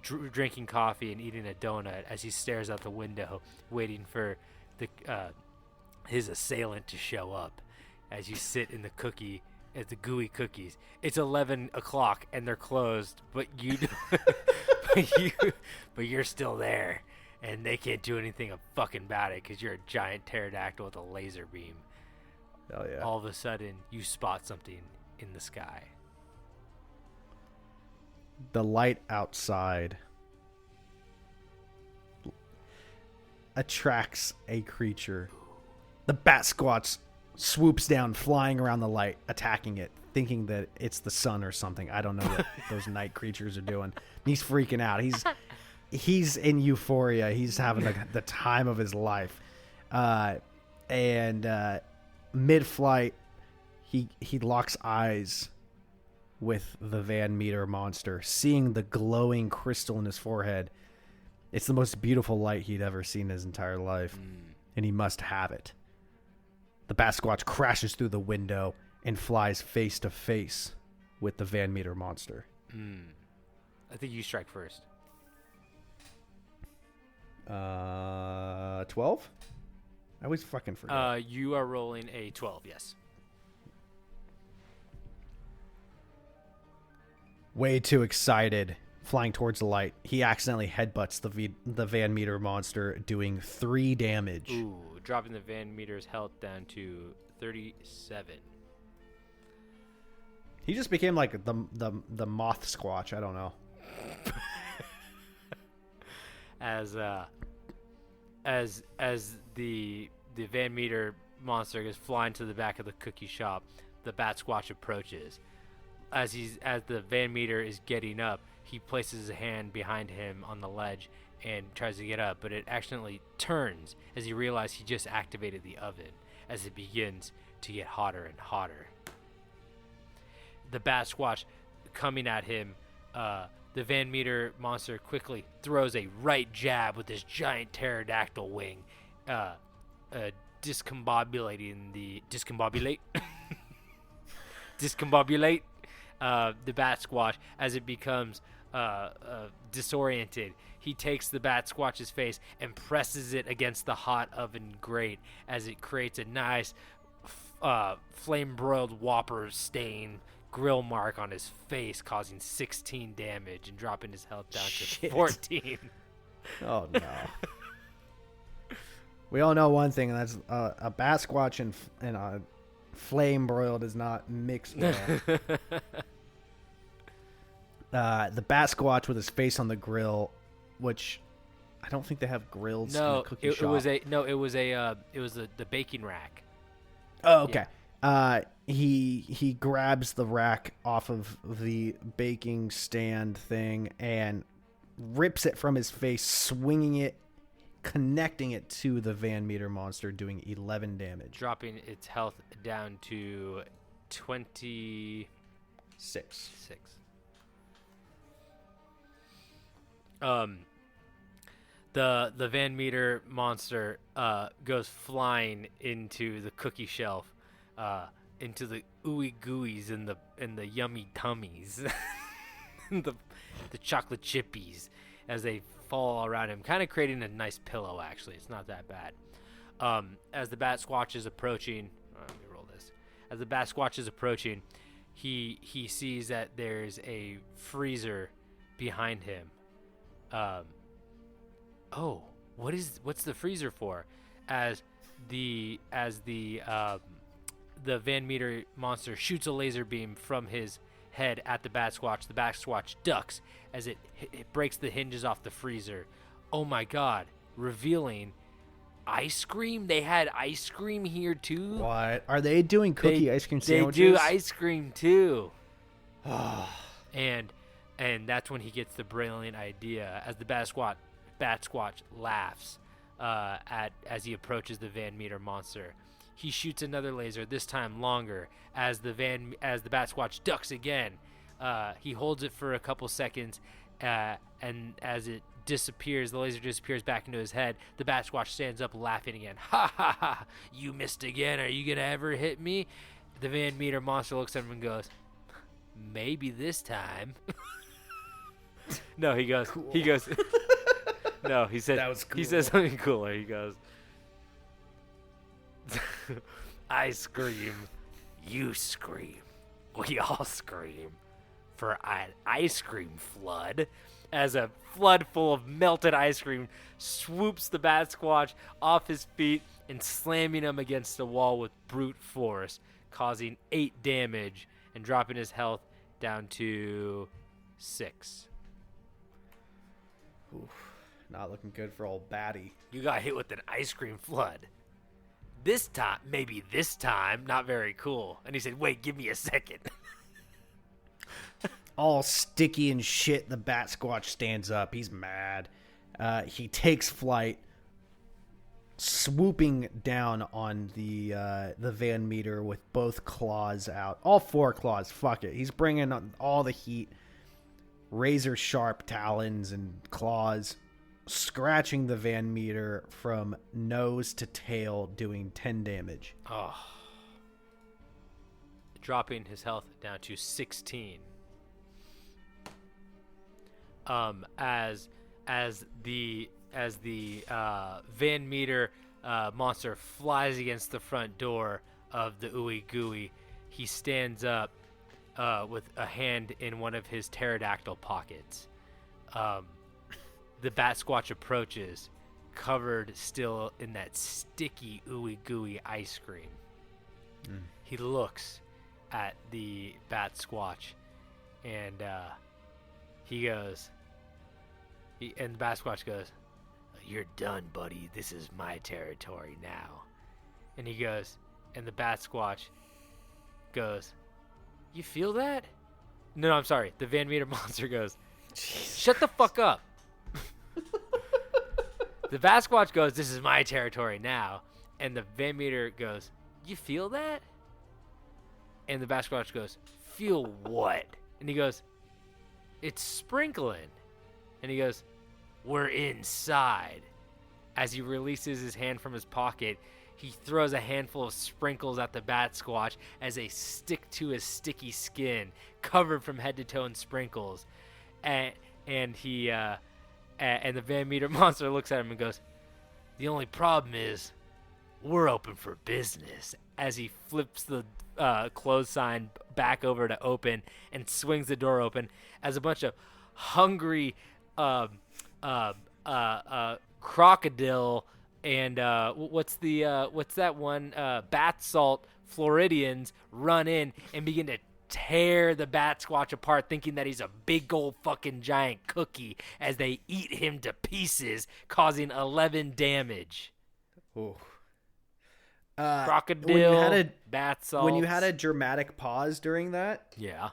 drinking coffee and eating a donut as he stares out the window, waiting for his assailant to show up. As you sit in at the gooey cookies, it's 11 o'clock and they're closed, but but you're still there, and they can't do anything fucking about it because you're a giant pterodactyl with a laser beam. Hell yeah. All of a sudden, you spot something in the sky. The light outside attracts a creature. The Batsquatch swoops down, flying around the light, attacking it, thinking that it's the sun or something. I don't know what those night creatures are doing. He's freaking out. He's in euphoria. He's having the time of his life. And mid-flight, he locks eyes with the Van Meter monster, seeing the glowing crystal in his forehead. It's the most beautiful light he'd ever seen in his entire life, and he must have it. The Batsquatch crashes through the window and flies face to face with the Van Meter monster. I think you strike first. 12? I always fucking forget. You are rolling a 12, yes. Way too excited, flying towards the light. He accidentally headbutts the Van Meter monster, doing 3 damage. Ooh, dropping the Van Meter's health down to 37. He just became like the moth squatch. I don't know. As the the Van Meter monster goes flying to the back of the cookie shop. The Batsquatch approaches. As the Van Meter is getting up, he places his hand behind him on the ledge and tries to get up, but it accidentally turns as he realizes he just activated the oven as it begins to get hotter and hotter. The Batsquatch coming at him, the Van Meter monster quickly throws a right jab with this giant pterodactyl wing, discombobulating the Batsquatch as it becomes disoriented. He takes the Batsquatch's face and presses it against the hot oven grate as it creates a nice flame-broiled Whopper stain grill mark on his face, causing 16 damage and dropping his health down to 14. Oh, no. We all know one thing, and that's a Batsquatch and a flame broiled is not mixed well. The Batsquatch with his face on the grill, which I don't think they have grills in the cookie shop. It was the baking rack. Oh, okay. Yeah. He grabs the rack off of the baking stand thing and rips it from his face, swinging it, connecting it to the Van Meter monster, doing 11 damage. Dropping its health down to 26. The Van Meter monster goes flying into the cookie shelf, into the ooey gooeys and the yummy tummies, the chocolate chippies as they fall around him, kind of creating a nice pillow. Actually, it's not that bad. As the Batsquatch is approaching, let me roll this. As the Batsquatch is approaching, he sees that there's a freezer behind him. What's the freezer for? As the Van Meter monster shoots a laser beam from his head at the Batsquatch ducks as it breaks the hinges off the freezer. Oh my god, revealing ice cream. They had ice cream here too. What? Are they doing ice cream sandwiches? They do ice cream too. and that's when he gets the brilliant idea as the Batsquatch laughs as he approaches the Van Meter monster. He shoots another laser, this time longer, as the Batsquatch ducks again. He holds it for a couple seconds, and as it disappears, the laser disappears back into his head. The Batsquatch stands up laughing again. Ha ha ha! You missed again. Are you gonna ever hit me? The Van Meter monster looks at him and goes, "Maybe this time." No, he goes. Cool. He goes. No, he said. That was cool. He says something cooler. He goes, "I scream, you scream, we all scream for an ice cream flood." As a flood full of melted ice cream swoops the Batsquatch off his feet and slamming him against the wall with brute force, causing 8 damage and dropping his health down to 6. Oof, not looking good for old Batty. You got hit with an ice cream flood. This time, not very cool. And he said, "Wait, give me a second." All sticky and shit, the Batsquatch stands up. He's mad. He takes flight, swooping down on the Van Meter with both claws out. All 4 claws. Fuck it. He's bringing on all the heat. Razor sharp talons and claws, scratching the Van Meter from nose to tail, doing 10 damage. Oh. Dropping his health down to 16. As the Van Meter monster flies against the front door of the ooey gooey, he stands up with a hand in one of his pterodactyl pockets. The Batsquatch approaches, covered still in that sticky ooey gooey ice cream. He looks at the Batsquatch and he goes, and the Batsquatch goes, "You're done, buddy. This is my territory now." And he goes, and the Batsquatch goes, "You feel that?" No, I'm sorry. The Van Meter monster goes, "Shut the fuck up." The Batsquatch goes, "This is my territory now." And the Van Meter goes, "You feel that?" And the Batsquatch goes, "Feel what?" And he goes, "It's sprinkling." And he goes, "We're inside." As he releases his hand from his pocket, he throws a handful of sprinkles at the Batsquatch as they stick to his sticky skin, covered from head to toe in sprinkles. And the Van Meter monster looks at him and goes, "The only problem is, we're open for business." As he flips the close sign back over to open and swings the door open, as a bunch of hungry crocodile and what's that one bat salt Floridians run in and begin to tear the Batsquatch apart, thinking that he's a big old fucking giant cookie, as they eat him to pieces, causing 11 damage. Ooh. Crocodile, bat salt. When you had a dramatic pause during that, yeah,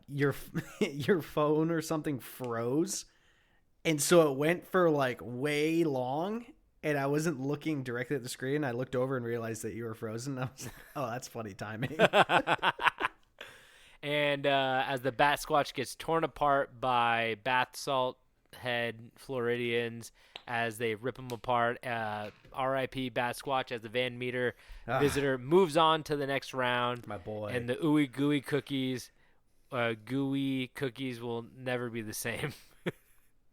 your phone or something froze, and so it went for like way long, and I wasn't looking directly at the screen. I looked over and realized that you were frozen. I was like, "Oh, that's funny timing." And as the Batsquatch gets torn apart by bat salt head Floridians, as they rip him apart, R.I.P. Batsquatch, as the Van Meter visitor moves on to the next round. My boy. And the ooey gooey cookies, gooey cookies will never be the same.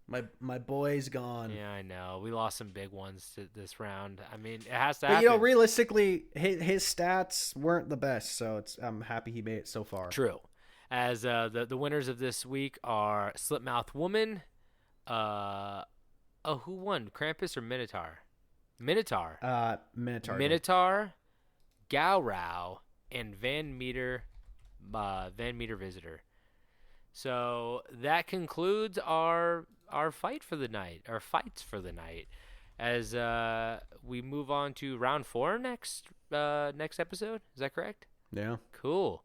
My boy's gone. Yeah, I know. We lost some big ones this round. I mean, it has to But happen. realistically, his stats weren't the best, so I'm happy he made it so far. True. As the winners of this week are Slipmouth Woman. Who won? Krampus or Minotaur? Minotaur. Minotaur. Minotaur, Gowrow, and Van Meter Visitor. So that concludes our fight for the night, our fights for the night. As we move on to round 4 next episode. Is that correct? Yeah. Cool.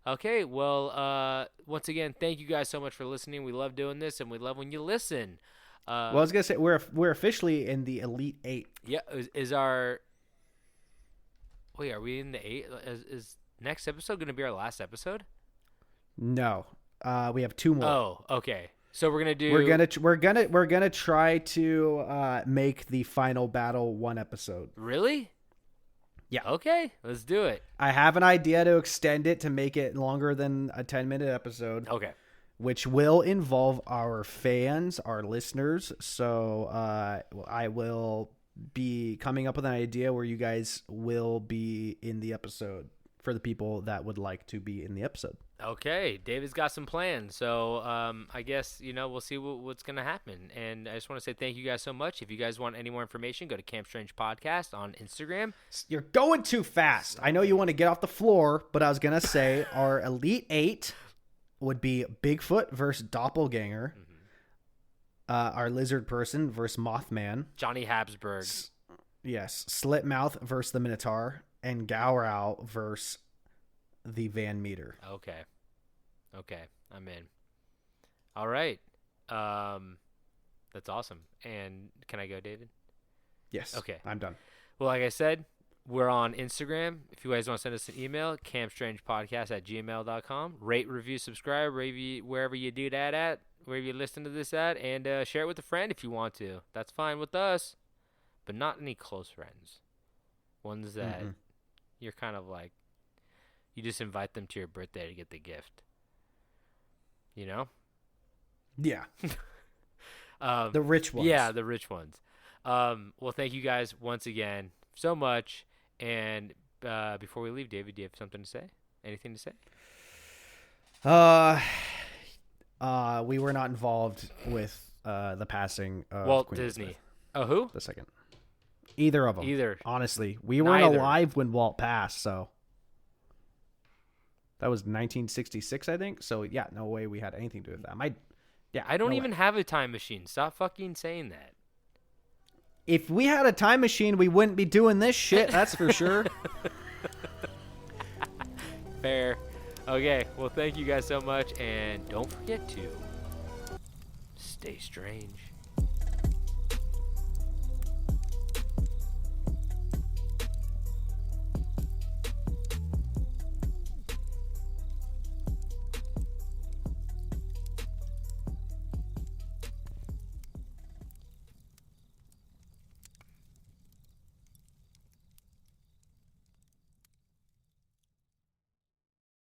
Okay, well, once again, thank you guys so much for listening. We love doing this, and we love when you listen. Well, I was gonna say we're officially in the Elite 8. Yeah, is our... Wait, are we in the 8? Is next episode going to be our last episode? No, we have 2 more. Oh, okay. So we're gonna do... We're gonna try to make the final battle 1 episode. Really? Yeah. Okay, let's do it. I have an idea to extend it to make it longer than a 10-minute episode. Okay. Which will involve our fans, our listeners. So I will be coming up with an idea where you guys will be in the episode for the people that would like to be in the episode. Okay, David's got some plans, so I guess, we'll see what's going to happen. And I just want to say thank you guys so much. If you guys want any more information, go to Camp Strange Podcast on Instagram. You're going too fast. I know you want to get off the floor, but I was going to say our Elite 8 would be Bigfoot versus Doppelganger, our Lizard Person versus Mothman, Johnny Habsburg. Yes, Slitmouth versus the Minotaur, and Gowrow versus the Van Meter. Okay, I'm in. All right, that's awesome. And can I go, David? Yes. Okay, I'm done. Well, like I said, we're on Instagram. If you guys want to send us an email, campstrangepodcast@gmail.com. Rate, review, subscribe, wherever you do that at, wherever you listen to this at, and share it with a friend if you want to. That's fine with us, but not any close friends. Ones that you're kind of like, you just invite them to your birthday to get the gift. You know? Yeah. The rich ones. Yeah, the rich ones. Well, thank you guys once again so much. And before we leave, David, do you have something to say? Anything to say? We were not involved with the passing of Walt Queen Disney. Elizabeth Oh, who? the second. Either of them. Either. Honestly, we weren't Neither. alive when Walt passed, so that was 1966, I think. So yeah, no way we had anything to do with that. I don't no even way. have a time machine. Stop fucking saying that. If we had a time machine, we wouldn't be doing this shit. That's for sure. Fair. Okay, well, thank you guys so much, and don't forget to stay strange.